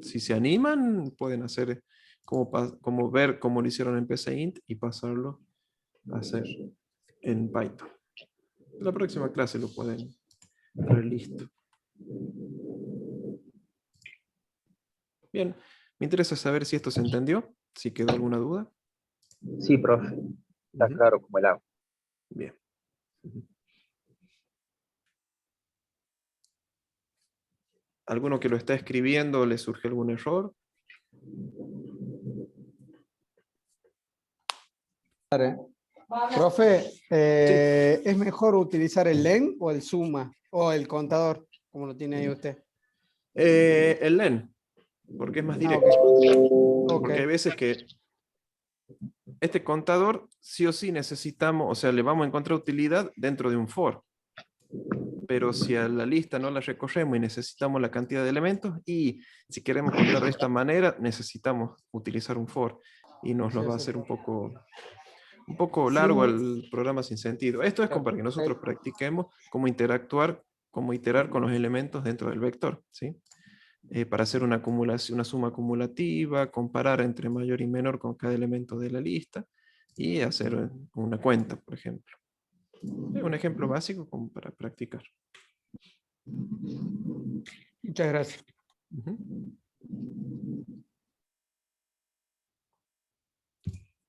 si se animan, pueden hacer como ver cómo lo hicieron en PCInt y pasarlo a hacer en Python. La próxima clase lo pueden tener listo. Bien, me interesa saber si esto se entendió, si quedó alguna duda. Sí, profe. Está Ujú. claro como el agua. Bien. Ujú. ¿Alguno que lo está escribiendo le surge algún error? Profe, ¿es mejor utilizar el len o el suma? O el contador, como lo tiene ahí usted. El len, porque es más directo. Ok. Porque hay veces que este contador sí o sí necesitamos, o sea, le vamos a encontrar utilidad dentro de un for. Pero si a la lista no la recorremos y necesitamos la cantidad de elementos, y si queremos contar de esta manera, necesitamos utilizar un for. Y nos lo va a hacer un poco largo el programa sin sentido. Esto es como para que nosotros practiquemos cómo interactuar, cómo iterar con los elementos dentro del vector, ¿sí? Para hacer una acumulación, una suma acumulativa, comparar entre mayor y menor con cada elemento de la lista y hacer una cuenta, por ejemplo. Es un ejemplo básico como para practicar. Muchas gracias.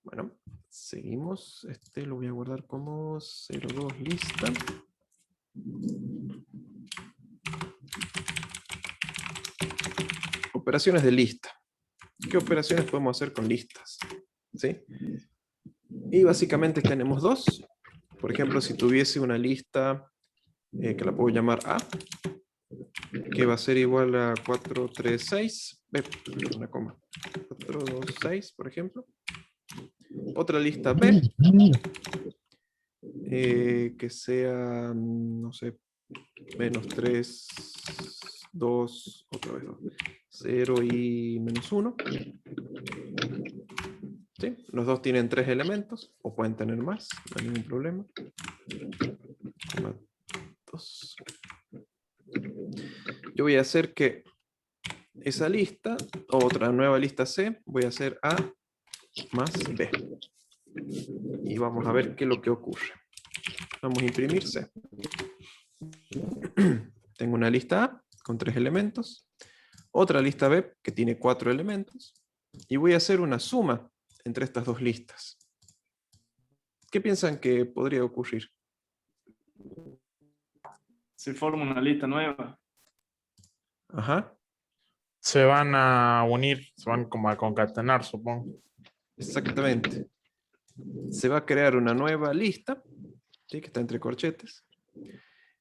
Bueno, seguimos. Este lo voy a guardar como 02 lista. Operaciones de lista. ¿Qué operaciones podemos hacer con listas? ¿Sí? Y básicamente tenemos dos. Por ejemplo, si tuviese una lista que la puedo llamar A, que va a ser igual a 436, una coma, 426, por ejemplo. Otra lista B, que sea, no sé, menos 3, 2, otra vez 2, 0 y menos 1. ¿Sí? Los dos tienen 3 elementos, o pueden tener más, no hay ningún problema. 2. Yo voy a hacer que esa lista, o otra nueva lista C, voy a hacer A más B. Y vamos a ver qué es lo que ocurre. Vamos a imprimir C. Tengo una lista A con 3 elementos, otra lista B que tiene 4 elementos, y voy a hacer una suma entre estas dos listas. ¿Qué piensan que podría ocurrir? Se forma una lista nueva. Ajá. Se van a unir, se van como a concatenar, supongo. Exactamente. Se va a crear una nueva lista, ¿sí? Que está entre corchetes,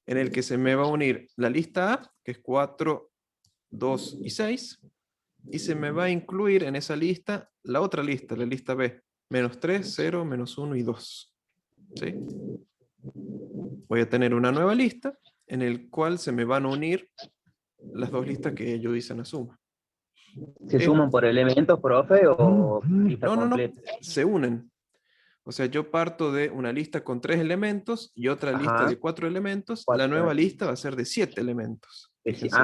en el que se me va a unir la lista A, que es 4, 2 y 6, y se me va a incluir en esa lista la otra lista, la lista B, menos 3, 0, menos 1 y 2. ¿Sí? Voy a tener una nueva lista en el cual se me van a unir las dos listas que yo hice en la suma. ¿Se suman por elementos, profe, o lista No, completa? se unen. O sea, yo parto de una lista con 3 elementos y otra lista de 4 elementos. La nueva lista va a ser de 7 elementos. Fíjense.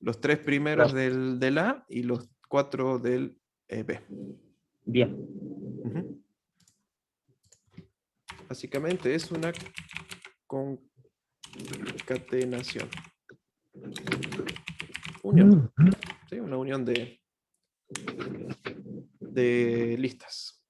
Los 3 primeros del A y los 4 del B. Bien. Básicamente es una concatenación. Unión. ¿Sí? Una unión de listas.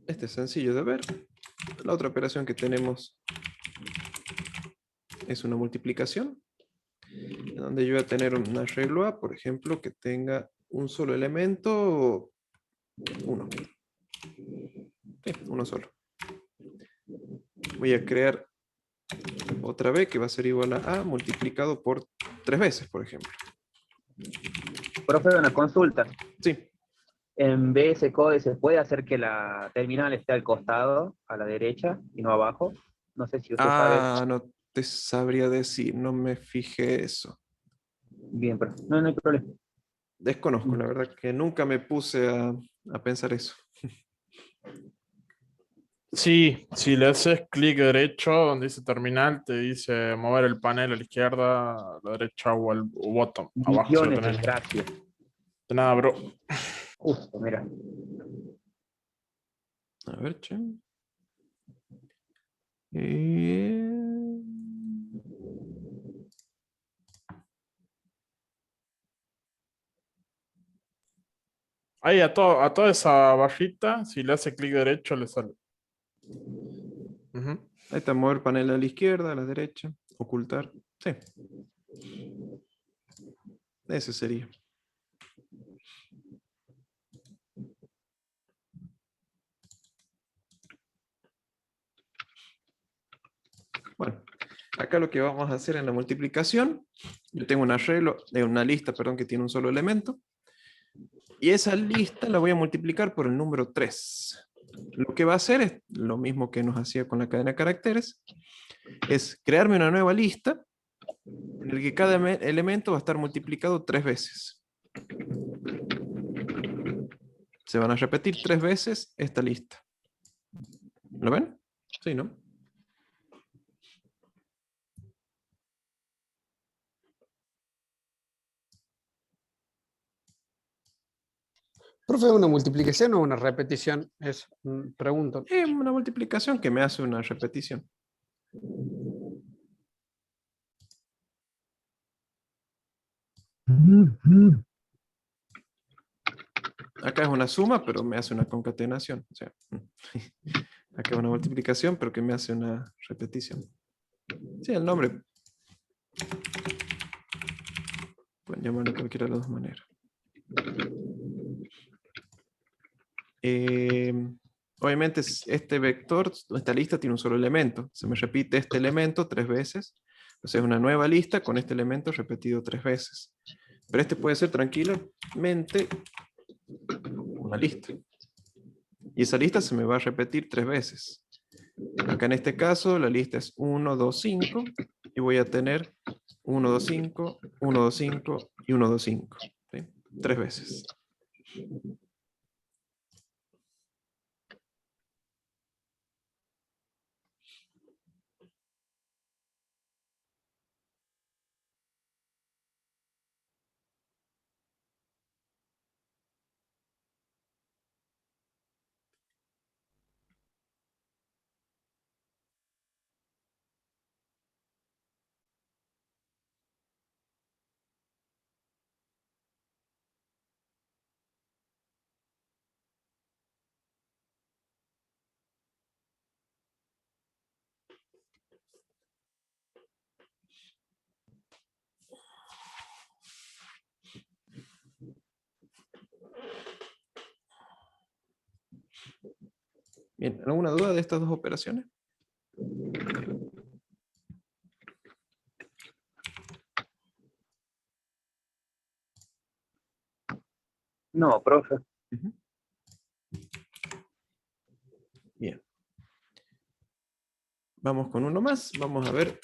Este es sencillo de ver. La otra operación que tenemos es una multiplicación, en donde yo voy a tener un arreglo A, por ejemplo, que tenga un solo elemento, 1. Sí, uno solo. Voy a crear otra B que va a ser igual a multiplicado por 3 veces, por ejemplo. Profe, una consulta. Sí. En VS Code se puede hacer que la terminal esté al costado, a la derecha, y no abajo. No sé si usted sabe. No te sabría decir, no me fijé eso. Bien, pero no hay problema. Desconozco, la verdad que nunca me puse a pensar eso. Sí, si le haces clic derecho donde dice terminal, te dice mover el panel a la izquierda, a la derecha o al bottom. Abajo se lo Millones de tenés. gracias. De nada, bro. Justo, mira. A ver, che. Ahí a toda esa barrita, si le hace clic derecho, le sale. Ujú. Ahí está, mover panel a la izquierda, a la derecha, ocultar. Sí. Ese sería. Bueno, acá lo que vamos a hacer en la multiplicación, yo tengo un arreglo, una lista, perdón, que tiene un solo elemento. Y esa lista la voy a multiplicar por el número 3. Lo que va a hacer es lo mismo que nos hacía con la cadena de caracteres, es crearme una nueva lista en la que cada elemento va a estar multiplicado 3 veces. Se van a repetir 3 veces esta lista. ¿Lo ven? Sí, ¿no? Profe, ¿una multiplicación o una repetición? Eso, pregunto. Es una multiplicación que me hace una repetición. Acá es una suma, pero me hace una concatenación. O sea, acá es una multiplicación, pero que me hace una repetición. Sí, el nombre. Pueden llamarlo de cualquiera de las dos maneras. Obviamente este vector, esta lista tiene un solo elemento. Se me repite este elemento 3 veces. Entonces es una nueva lista con este elemento repetido 3 veces. Pero este puede ser tranquilamente una lista. Y esa lista se me va a repetir 3 veces. Acá en este caso la lista es 1, 2, 5. Y voy a tener 1, 2, 5, 1, 2, 5 y 1, 2, 5. ¿Sí? 3 veces. Bien, ¿alguna duda de estas dos operaciones? No, profe. Bien. Vamos con uno más. Vamos a ver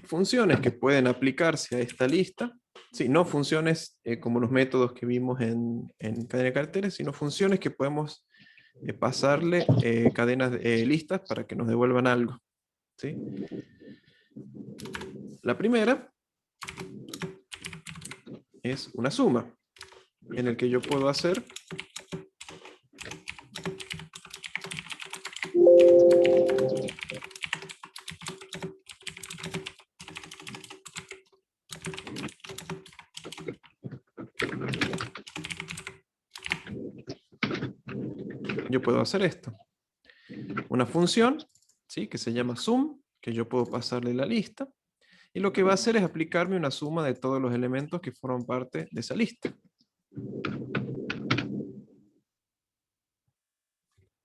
funciones que pueden aplicarse a esta lista. Sí, no funciones como los métodos que vimos en cadena de caracteres, sino funciones que podemos pasarle cadenas listas para que nos devuelvan algo. ¿Sí? La primera es una suma, en el que yo puedo hacer esto. Una función, ¿sí? Que se llama sum, que yo puedo pasarle la lista, y lo que va a hacer es aplicarme una suma de todos los elementos que forman parte de esa lista.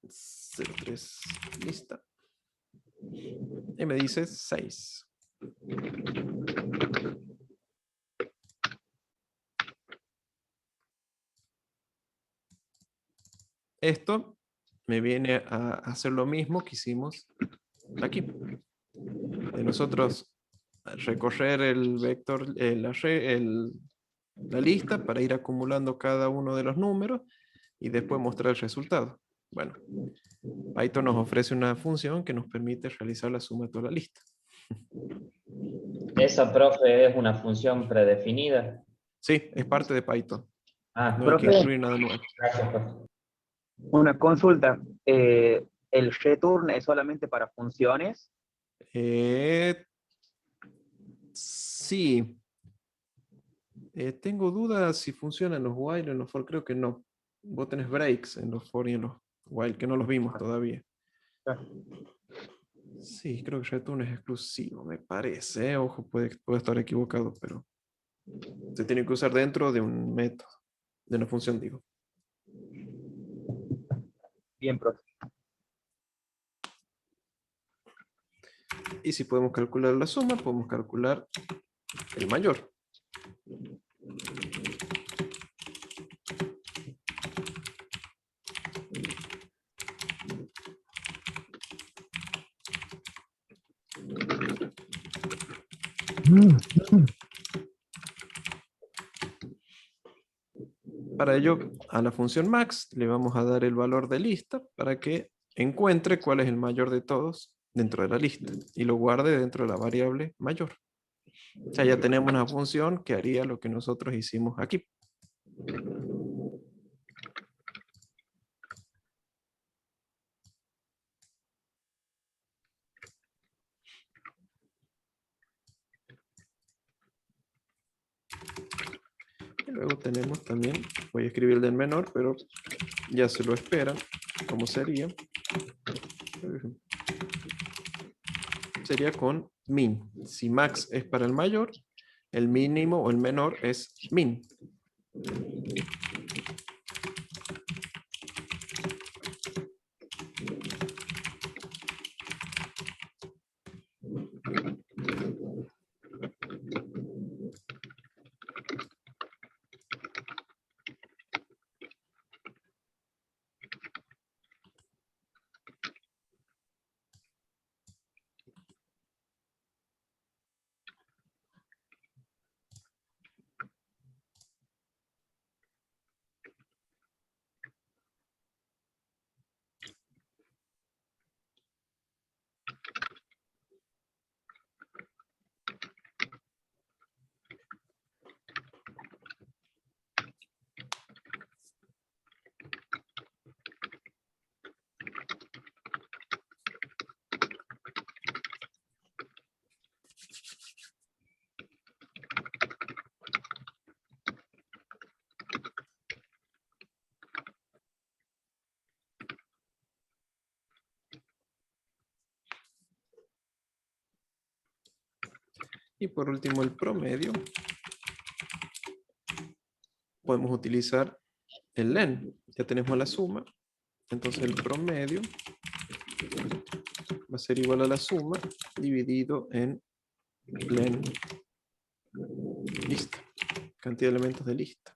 03 lista. Y me dice 6. Esto me viene a hacer lo mismo que hicimos aquí. De nosotros recorrer el vector, la lista para ir acumulando cada uno de los números y después mostrar el resultado. Bueno, Python nos ofrece una función que nos permite realizar la suma de toda la lista. ¿Esa, profe, es una función predefinida? Sí, es parte de Python. Ah, No hay que profe. incluir nada nuevo. Gracias, profe. Una consulta. ¿El return es solamente para funciones? Sí. Tengo dudas si funcionan los while o en los for, creo que no. Vos tenés breaks en los for y en los while, que no los vimos todavía. Sí, creo que return es exclusivo, me parece. Ojo, puede estar equivocado, pero se tiene que usar dentro de un método, de una función, digo. Bien, profe. Y si podemos calcular la suma, podemos calcular el mayor. Para ello, a la función max le vamos a dar el valor de lista para que encuentre cuál es el mayor de todos dentro de la lista y lo guarde dentro de la variable mayor. O sea, ya tenemos una función que haría lo que nosotros hicimos aquí. Y luego tenemos también, voy a escribir el del menor, pero ya se lo esperan, ¿cómo sería? Sería con min. Si max es para el mayor, el mínimo o el menor es min. Y por último el promedio. Podemos utilizar el len. Ya tenemos la suma. Entonces el promedio va a ser igual a la suma dividido en len lista. Cantidad de elementos de lista.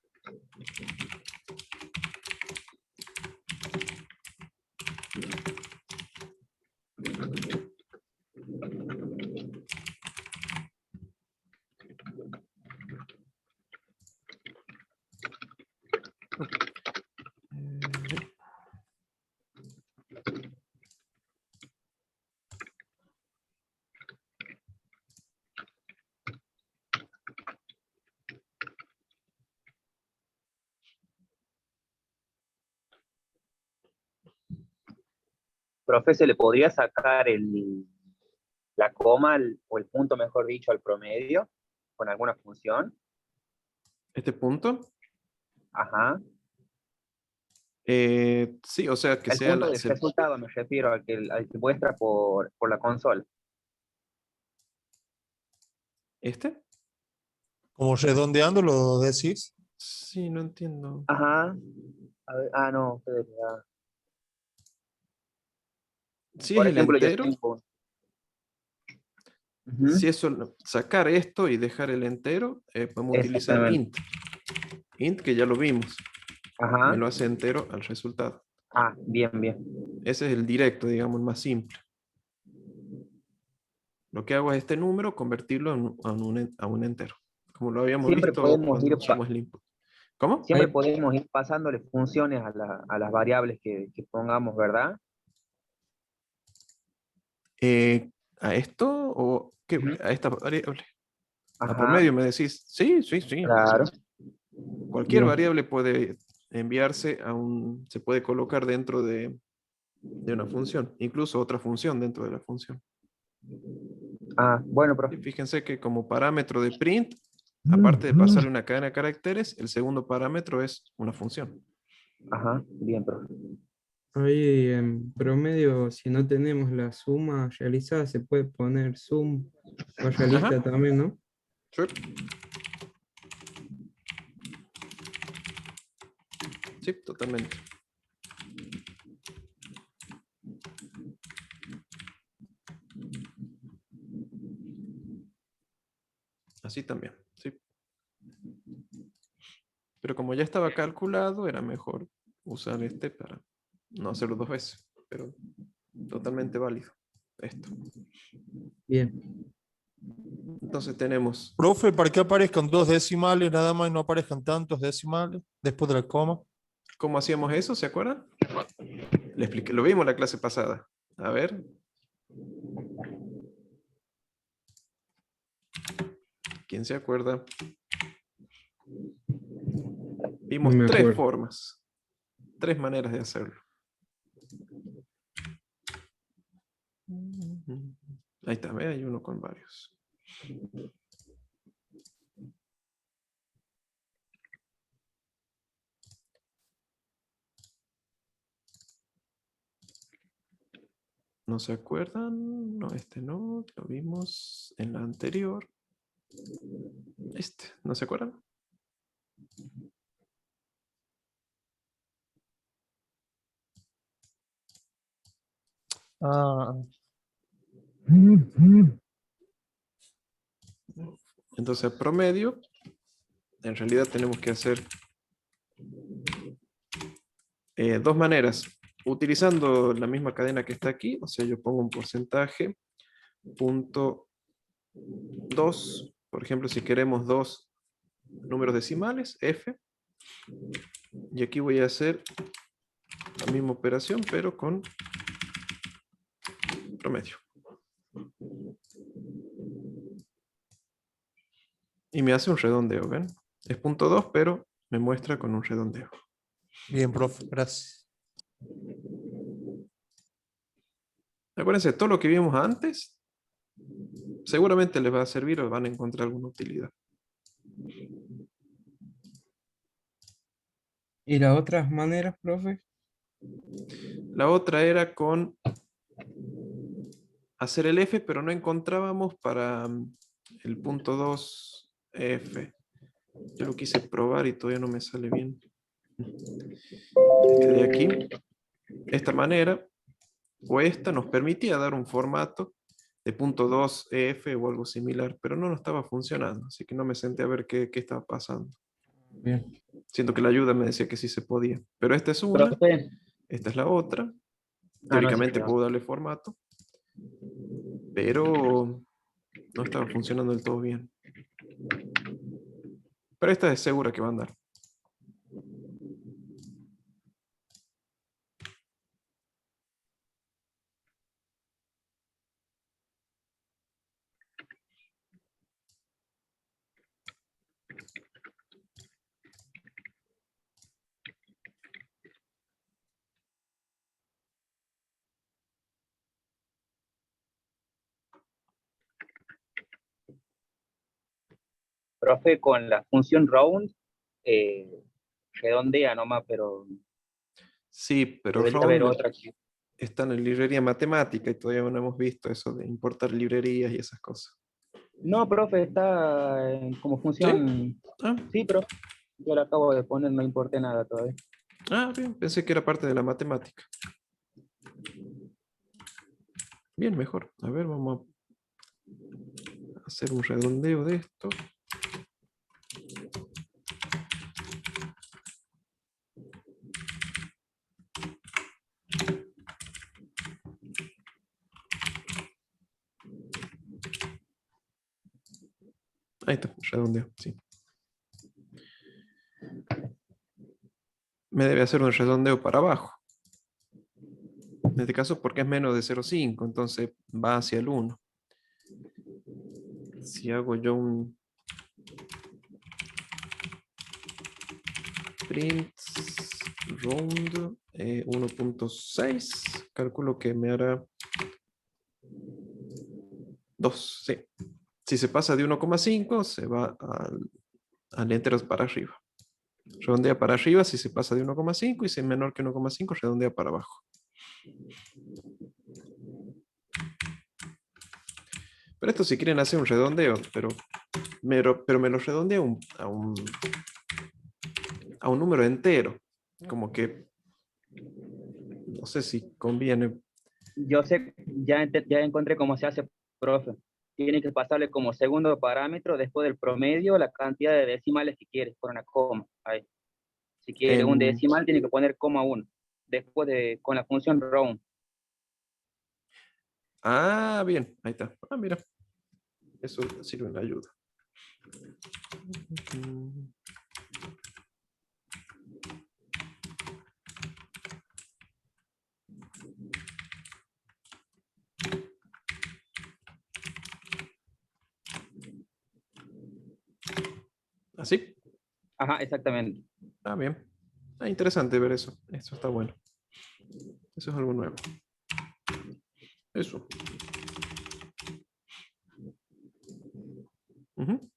Profe, ¿se le podría sacar la coma o el punto, mejor dicho, al promedio con alguna función? ¿Este punto? Ajá. Sí, o sea que El sea punto del resultado me refiero al que muestra por la consola. ¿Este? Como redondeando lo decís. Sí, no entiendo. Ajá. A ver, no, ustedes ya. Si Por es el ejemplo, yo entero, tengo. si es sacar esto y dejar el entero, podemos utilizar Exactamente. int. Int, que ya lo vimos. Ajá. Me lo hace entero al resultado. Ah, bien, bien. Ese es el directo, digamos, el más simple. Lo que hago es este número, convertirlo a un entero. Como lo habíamos Siempre visto podemos cuando usamos el input. ¿Cómo? Siempre podemos ir pasándole funciones a las variables que pongamos, ¿verdad? ¿A esto o qué? ¿A esta variable? Ajá. ¿A promedio me decís? Sí, sí, sí. Claro. Cualquier Bien. variable puede enviarse se puede colocar dentro de una función, incluso otra función dentro de la función. Ah, bueno, profe. Y fíjense que como parámetro de print aparte de pasarle una cadena de caracteres, el segundo parámetro es una función. Ajá, bien, profe. Ahí en promedio, si no tenemos la suma realizada, se puede poner sum o realista Ajá. también, ¿no? Sure. Sí, totalmente. Así también, sí. Pero como ya estaba calculado, era mejor usar este para no hacerlo dos veces. Pero totalmente válido esto. Bien. Entonces tenemos... Profe, ¿para qué aparezcan 2 decimales nada más y no aparezcan tantos decimales después de la coma? ¿Cómo hacíamos eso? ¿Se acuerdan? Le expliqué, lo vimos la clase pasada. A ver. ¿Quién se acuerda? Vimos No me 3 acuerdo. formas. 3 maneras de hacerlo. Ahí está, ¿ve? Hay uno con varios. ¿No se acuerdan? No, este no. Lo vimos en la anterior. Este, ¿no se acuerdan? Ah, Entonces, promedio, en realidad tenemos que hacer 2 maneras. Utilizando la misma cadena que está aquí, o sea, yo pongo un porcentaje, punto 2, por ejemplo, si queremos 2 números decimales, F, y aquí voy a hacer la misma operación, pero con promedio. Y me hace un redondeo, ¿ven? Es punto 2, pero me muestra con un redondeo. Bien, profe, gracias. Acuérdense, todo lo que vimos antes, seguramente les va a servir o van a encontrar alguna utilidad. ¿Y las otras maneras, profe? La otra era con hacer el F, pero no encontrábamos para el punto 2 F. Yo lo quise probar y todavía no me sale bien. Este de aquí, esta manera, o esta nos permitía dar un formato de punto 2 F o algo similar, pero no nos estaba funcionando, así que no me senté a ver qué estaba pasando. Bien. Siento que la ayuda me decía que sí se podía, pero esta es una, Profe. esta es la otra. No, sí, Teóricamente perdón. puedo darle formato, pero no estaba funcionando del todo bien. Pero esta es segura que va a andar. Profe, con la función round, redondea nomás, pero Sí, pero debería haber Round otra que... está en la librería matemática y todavía no hemos visto eso de importar librerías y esas cosas. No, profe, está como función... Ah, Sí, profe, yo la acabo de poner, no importé nada todavía. bien, pensé que era parte de la matemática. Bien, mejor. A ver, vamos a hacer un redondeo de esto. Ahí está, redondeo, sí. Me debe hacer un redondeo para abajo. En este caso porque es menos de 0,5, entonces va hacia el 1. Si hago yo un print round 1.6, calculo que me hará 2, sí. Si se pasa de 1,5 se va al al entero para arriba. Redondea para arriba si se pasa de 1,5 y si es menor que 1,5 redondea para abajo. Pero esto si quieren hacer un redondeo, pero me lo redondea a un número entero. Como que no sé si conviene. Yo sé, ya encontré cómo se hace, profe. Tiene que pasarle como segundo parámetro después del promedio la cantidad de decimales que quieres por una coma. Ahí. Si quiere un decimal, tiene que poner coma 1. Después con la función round. Ah, bien, ahí está. Ah, mira. Eso sirve de ayuda. ¿Así? Ajá, exactamente. Ah, bien. Ah, interesante ver eso. Eso está bueno. Eso es algo nuevo. Eso. Ujú.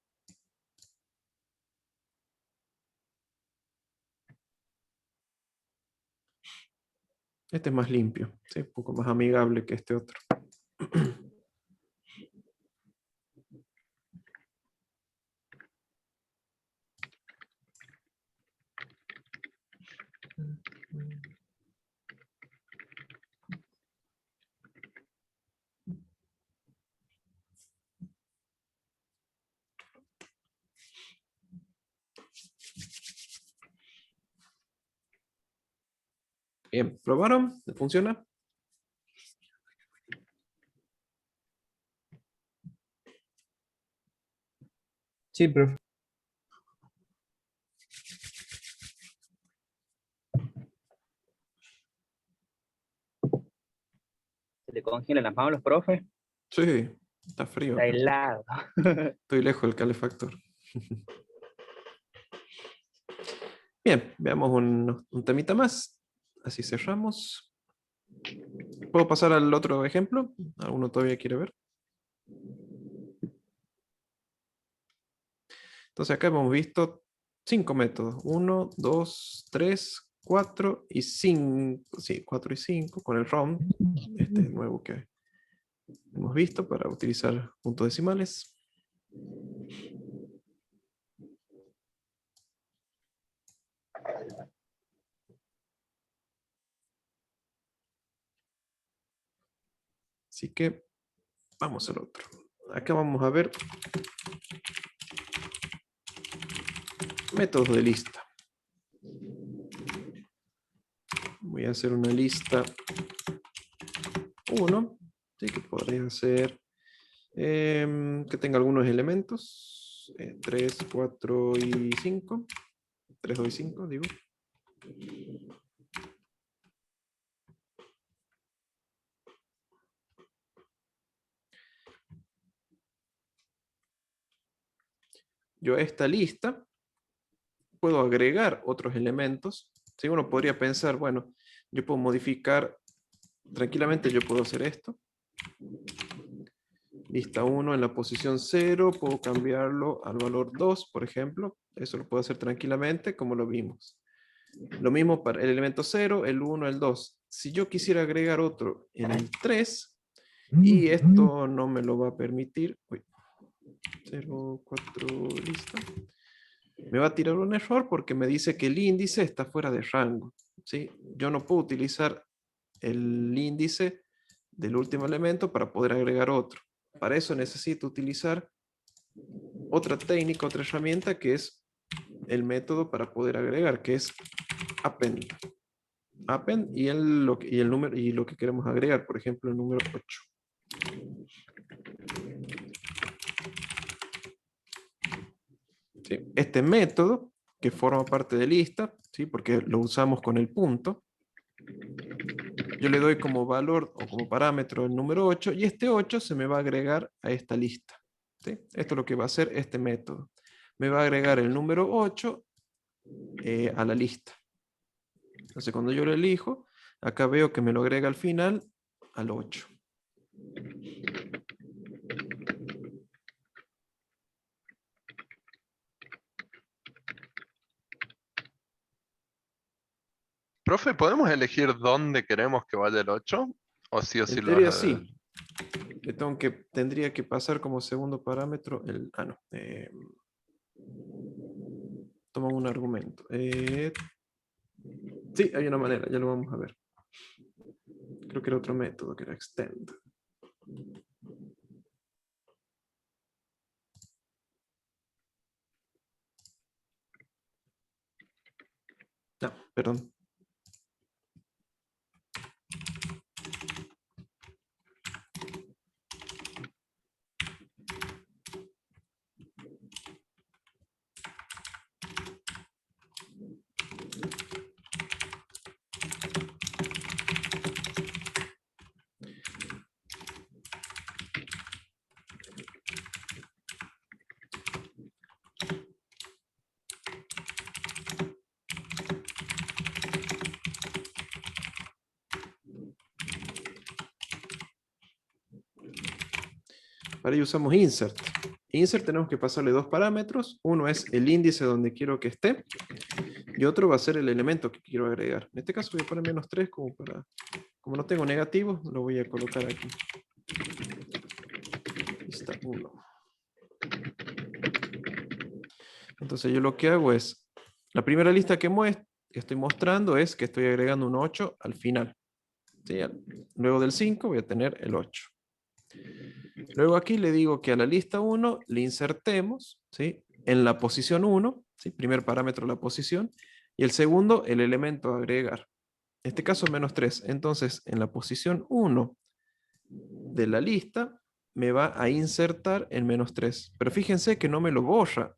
Este es más limpio, ¿sí? Un poco más amigable que este otro. Bien, ¿probaron? ¿Funciona? Sí, profe. ¿Se le congelan las manos a los profes? Sí, está frío. Está Acá. helado. Estoy lejos del calefactor. Bien, veamos un temita más. Así cerramos. ¿Puedo pasar al otro ejemplo? ¿Alguno todavía quiere ver? Entonces acá hemos visto 5 métodos. 1, 2, 3, 4 y 5. Sí, 4 y 5 con el round. Este nuevo que hemos visto para utilizar puntos decimales. Así que vamos al otro. Acá vamos a ver métodos de lista. Voy a hacer una lista 1, ¿sí? Que podría ser que tenga algunos elementos. 3, 4 y 5. 3, 2 y 5, digo. Yo a esta lista puedo agregar otros elementos. ¿Sí? Uno podría pensar, bueno, yo puedo modificar, tranquilamente yo puedo hacer esto. Lista 1 en la posición 0, puedo cambiarlo al valor 2, por ejemplo. Eso lo puedo hacer tranquilamente, como lo vimos. Lo mismo para el elemento 0, el 1, el 2. Si yo quisiera agregar otro en el 3, y esto no me lo va a permitir. Uy, 0, 4, listo. Me va a tirar un error porque me dice que el índice está fuera de rango. ¿Sí? Yo no puedo utilizar el índice del último elemento para poder agregar otro. Para eso necesito utilizar otra técnica, otra herramienta que es el método para poder agregar, que es append. Append y el número y lo que queremos agregar, por ejemplo, el número 8. ¿Sí? Este método, que forma parte de lista, ¿sí? Porque lo usamos con el punto, yo le doy como valor o como parámetro el número 8 y este 8 se me va a agregar a esta lista. ¿Sí? Esto es lo que va a hacer este método. Me va a agregar el número 8 a la lista. Entonces cuando yo lo elijo, acá veo que me lo agrega al final al 8. Profe, ¿podemos elegir dónde queremos que vaya el 8? ¿O sí o sí En lo teoría vas a- sí. Tendría que pasar como segundo parámetro el... Ah, no. Toma un argumento. Sí, hay una manera, ya lo vamos a ver. Creo que era otro método, que era extend. No, perdón. Para ello usamos insert. Insert tenemos que pasarle dos parámetros. Uno es el índice donde quiero que esté. Y otro va a ser el elemento que quiero agregar. En este caso voy a poner -3 como no tengo negativos, lo voy a colocar aquí. Lista 1. Entonces yo lo que hago es, la primera lista que estoy mostrando es que estoy agregando un 8 al final. ¿Sí? Luego del 5 voy a tener el 8. Luego aquí le digo que a la lista 1 le insertemos, ¿sí?, en la posición 1, ¿sí?, primer parámetro la posición, y el segundo el elemento a agregar. En este caso -3. Entonces en la posición 1 de la lista me va a insertar el -3. Pero fíjense que no me lo borra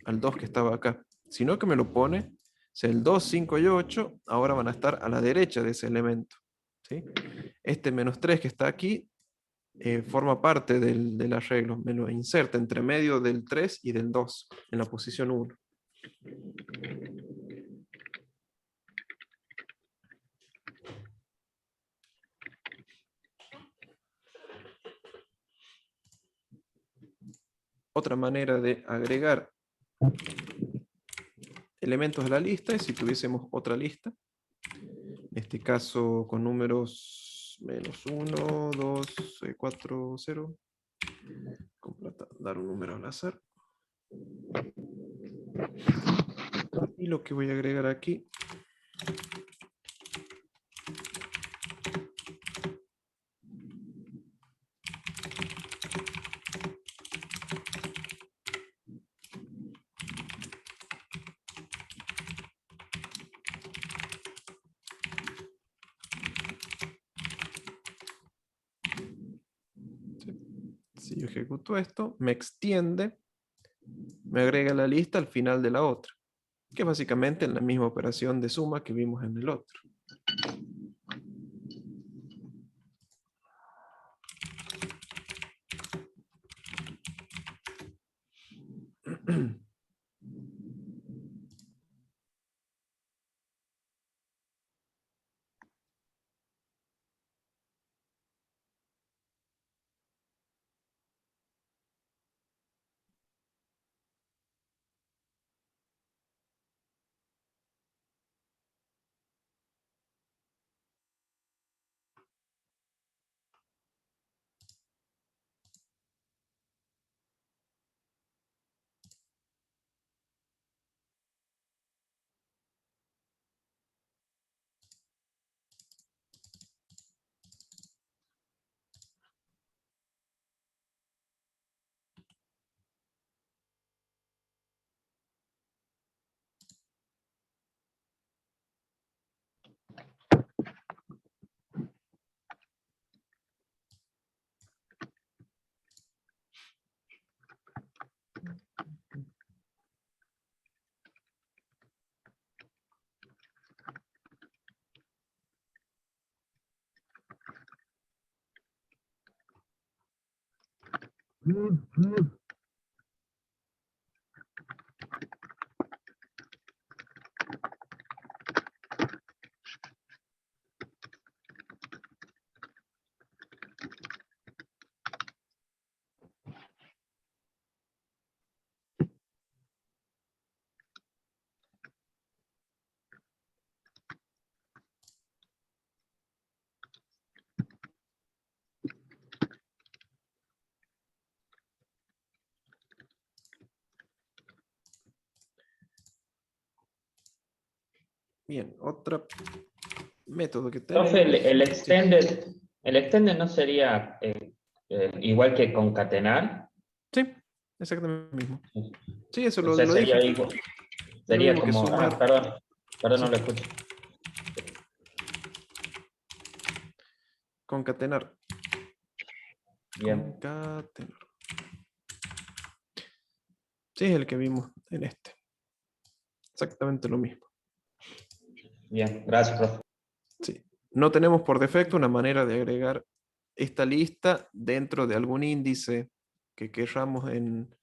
al 2 que estaba acá, sino que me lo pone, o sea, el 2, 5 y 8 ahora van a estar a la derecha de ese elemento. ¿Sí? Este -3 que está aquí forma parte del arreglo, me lo inserta entre medio del 3 y del 2, en la posición 1. Otra manera de agregar elementos a la lista es si tuviésemos otra lista, en este caso con números -1, 2, 4, 0. Dar un número al azar. Y lo que voy a agregar aquí si yo ejecuto esto, me extiende, me agrega la lista al final de la otra, que es básicamente la misma operación de suma que vimos en el otro. Bien, otro método que tenemos. Profe, el extended no sería igual que concatenar. Sí, exactamente lo mismo. Sí, eso O lo sea, sería dije. igual. Lo Sería mismo que como. sumar. Perdón, no Sí. lo escucho. Concatenar. Bien. Concatenar. Sí, es el que vimos en este. Exactamente lo mismo. Bien, gracias, profe. Sí. No tenemos por defecto una manera de agregar esta lista dentro de algún índice que querramos en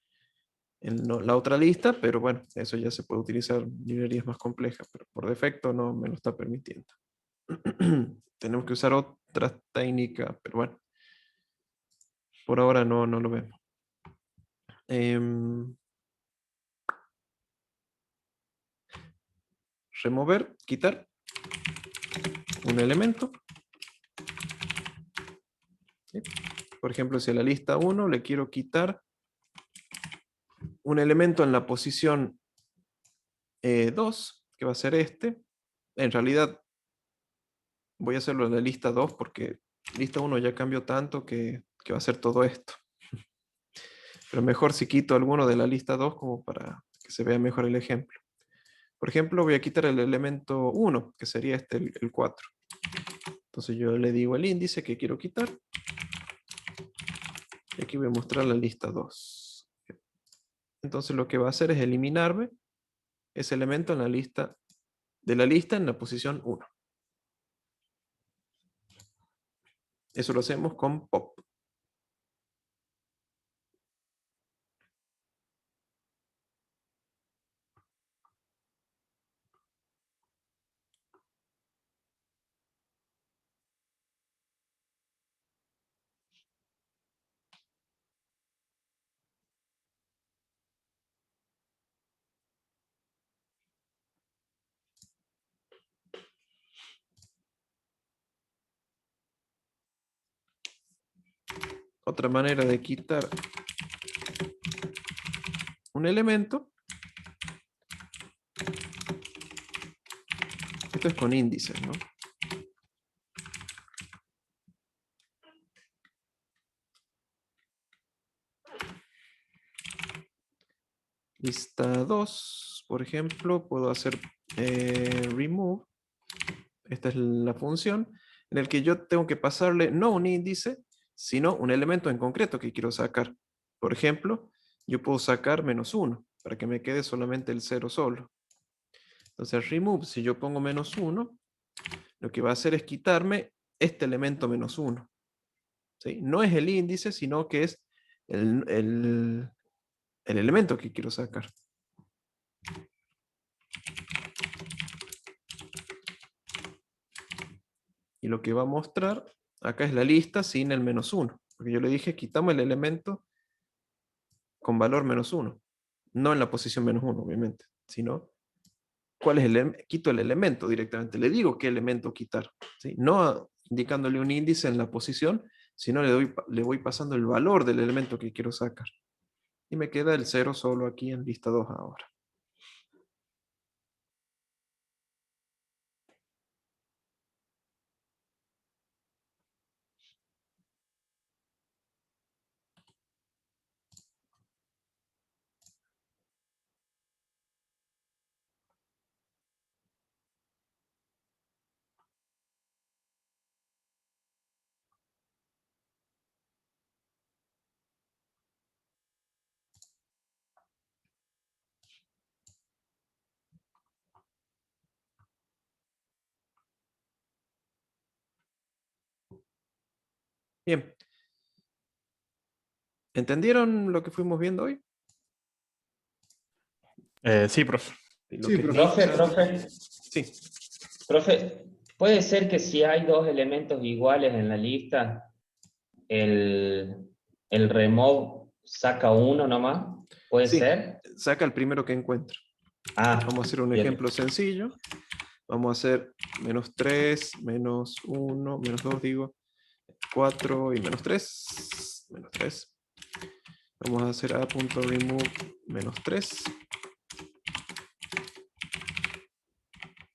la otra lista, pero bueno, eso ya se puede utilizar en librerías más complejas, pero por defecto no me lo está permitiendo. Tenemos que usar otras técnicas, pero bueno, por ahora no lo vemos. Remover, quitar un elemento. ¿Sí? Por ejemplo, si a la lista 1 le quiero quitar un elemento en la posición 2, que va a ser este. En realidad voy a hacerlo en la lista 2 porque lista 1 ya cambió tanto que va a ser todo esto. Pero mejor si quito alguno de la lista 2 como para que se vea mejor el ejemplo. Por ejemplo, voy a quitar el elemento 1, que sería este, el 4. Entonces yo le digo el índice que quiero quitar. Y aquí voy a mostrar la lista 2. Entonces lo que va a hacer es eliminarme ese elemento en la lista en la posición 1. Eso lo hacemos con pop. Otra manera de quitar un elemento. Esto es con índices, ¿no? Lista 2, por ejemplo, puedo hacer remove. Esta es la función en el que yo tengo que pasarle no un índice, sino un elemento en concreto que quiero sacar. Por ejemplo, yo puedo sacar -1 para que me quede solamente el 0 solo. Entonces remove, si yo pongo -1, lo que va a hacer es quitarme este elemento -1. ¿Sí? No es el índice, sino que es el elemento que quiero sacar. Y lo que va a mostrar acá es la lista sin el -1. Porque yo le dije, quitamos el elemento con valor -1. No en la posición -1, obviamente. Sino, ¿cuál es quito el elemento directamente. Le digo qué elemento quitar. ¿Sí? No indicándole un índice en la posición, sino le voy pasando el valor del elemento que quiero sacar. Y me queda el 0 solo aquí en lista 2 ahora. Bien. ¿Entendieron lo que fuimos viendo hoy? Sí, profe. Profe. Sí. Profe, ¿puede ser que si hay dos elementos iguales en la lista, el remove saca uno nomás? ¿Puede Sí, ser? saca el primero que encuentre. Vamos a hacer un ejemplo sencillo. Vamos a hacer -3, -1, -2, digo, 4 y -3. -3. Vamos a hacer a.remove -3.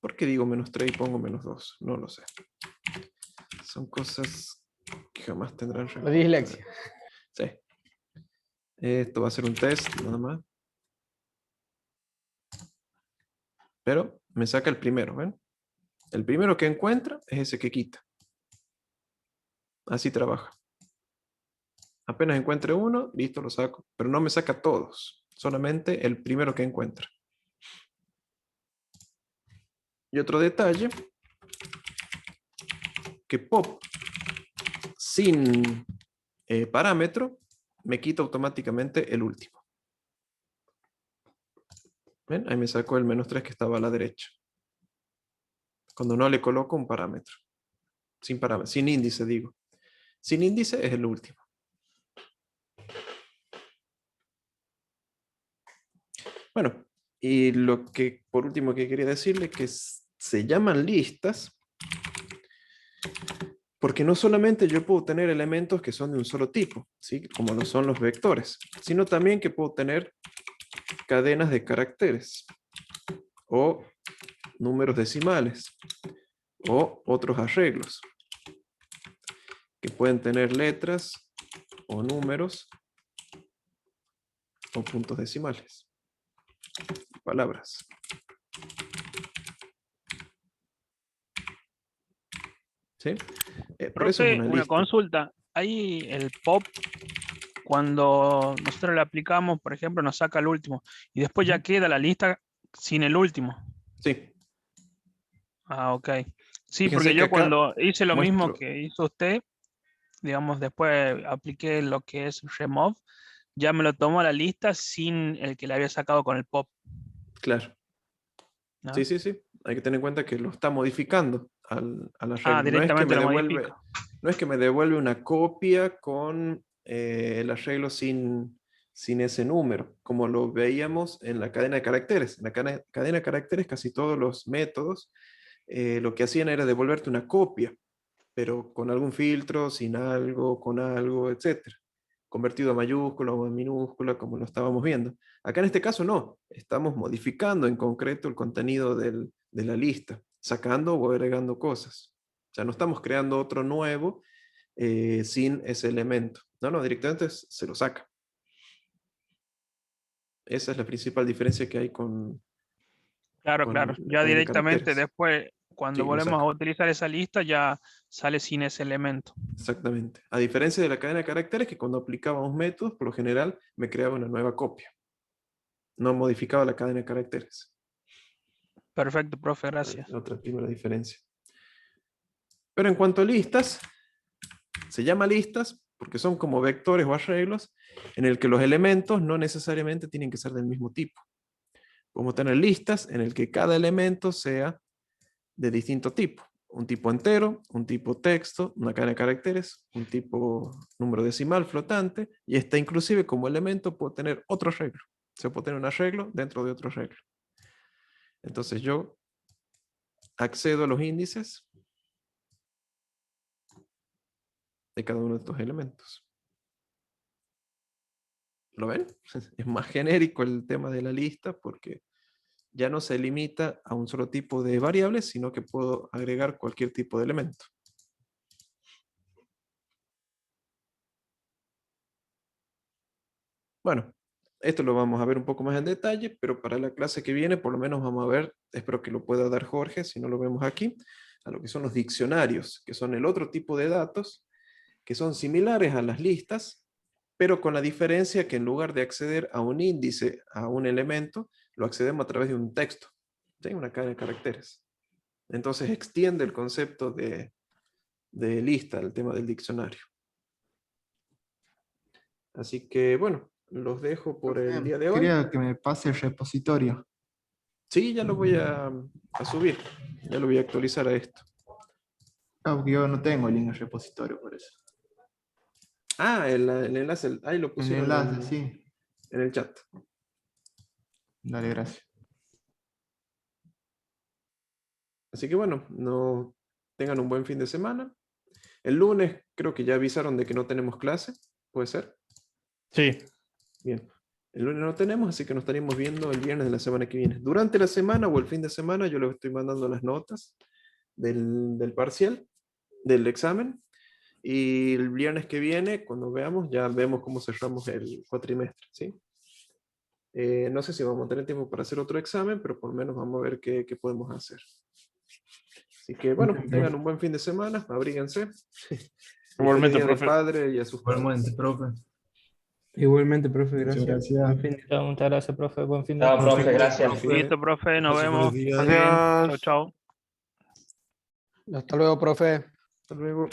¿Por ¿Por qué digo -3 y pongo -2? No lo sé. Son cosas que jamás tendrán La dislexia. Sí. Esto va a ser un test, nada más. Pero me saca el primero, ¿ven? El primero que encuentra es ese que quita. Así trabaja. Apenas encuentre uno, listo, lo saco. Pero no me saca todos. Solamente el primero que encuentra. Y otro detalle, que pop sin parámetro me quita automáticamente el último. ¿Ven? Ahí me sacó el -3 que estaba a la derecha. Cuando no le coloco un parámetro. Sin parámetro, sin índice digo. Sin índice es el último. Bueno, y lo que por último que quería decirle que se llaman listas porque no solamente yo puedo tener elementos que son de un solo tipo, ¿sí? Como lo son los vectores, sino también que puedo tener cadenas de caracteres o números decimales o otros arreglos que pueden tener letras o números o puntos decimales, palabras. ¿Sí? Por eso es Profe, una una lista. consulta. Ahí el pop, cuando nosotros le aplicamos, por ejemplo, nos saca el último y después ya queda la lista sin el último. Sí. Ah, ok. Sí, Fíjense porque que yo acá cuando hice lo mismo muestro- que hizo usted, digamos, después apliqué lo que es remove, ya me lo tomó a la lista sin el que le había sacado con el pop. Claro. ¿No? Sí, sí, sí. Hay que tener en cuenta que lo está modificando al arreglo. Ah, No es que directamente me lo devuelve, modifica. no es que me devuelve una copia con el arreglo sin ese número, como lo veíamos en la cadena de caracteres. En la cadena de caracteres casi todos los métodos lo que hacían era devolverte una copia, pero con algún filtro, sin algo, con algo, etcétera. Convertido a mayúscula o a minúscula, como lo estábamos viendo. Acá en este caso no, estamos modificando en concreto el contenido de la lista, sacando o agregando cosas. O sea, no estamos creando otro nuevo sin ese elemento. No, no, directamente se lo saca. Esa es la principal diferencia que hay con Claro, la claro. Ya cadena de directamente caracteres. después, cuando Sí, lo volvemos saca. a utilizar esa lista, ya sale sin ese elemento. Exactamente. A diferencia de la cadena de caracteres, que cuando aplicábamos métodos, por lo general me creaba una nueva copia. No modificaba la cadena de caracteres. Perfecto, profe, gracias. La otra primera diferencia. Pero en cuanto a listas, se llama listas porque son como vectores o arreglos en el que los elementos no necesariamente tienen que ser del mismo tipo. Podemos tener listas en el que cada elemento sea de distinto tipo. Un tipo entero, un tipo texto, una cadena de caracteres, un tipo número decimal flotante, y esta inclusive como elemento puede tener otro arreglo. Se puede tener un arreglo dentro de otro arreglo. Entonces yo accedo a los índices de cada uno de estos elementos. ¿Lo ven? Es más genérico el tema de la lista porque ya no se limita a un solo tipo de variables, sino que puedo agregar cualquier tipo de elemento. Bueno, esto lo vamos a ver un poco más en detalle, pero para la clase que viene por lo menos vamos a ver, espero que lo pueda dar Jorge, si no lo vemos aquí, a lo que son los diccionarios, que son el otro tipo de datos, que son similares a las listas, pero con la diferencia que en lugar de acceder a un índice, a un elemento, lo accedemos a través de un texto, ¿sí? Una cadena de caracteres. Entonces extiende el concepto de lista, el tema del diccionario. Así que bueno, los dejo por el día de hoy. Quería que me pase el repositorio. Sí, ya lo voy a subir, ya lo voy a actualizar a esto. Ah, porque yo no tengo el link al repositorio por eso. Ah, el enlace, ahí lo El pusieron enlace, sí. en el chat. Dale, gracias. Así que bueno, no tengan un buen fin de semana. El lunes creo que ya avisaron de que no tenemos clase, ¿puede ser? Sí. Bien. El lunes no tenemos, así que nos estaríamos viendo el viernes de la semana que viene. Durante la semana o el fin de semana yo les estoy mandando las notas del parcial, del examen. Y el viernes que viene, cuando veamos, ya vemos cómo cerramos el cuatrimestre, ¿sí? No sé si vamos a tener tiempo para hacer otro examen, pero por lo menos vamos a ver qué podemos hacer. Así que bueno, tengan un buen fin de semana, abríguense. Igualmente, Feliz Día del profe. Padre y a sus padres. Igualmente, profe. Igualmente, profe, Muchas gracias. gracias. Buen fin de- Muchas gracias, profe. Buen fin de Chao, semana. profe, gracias. Profe. Listo, profe, nos Gracias por vemos. el día. Muy bien. Chao, Adiós. chao. Hasta luego, profe. Hasta luego.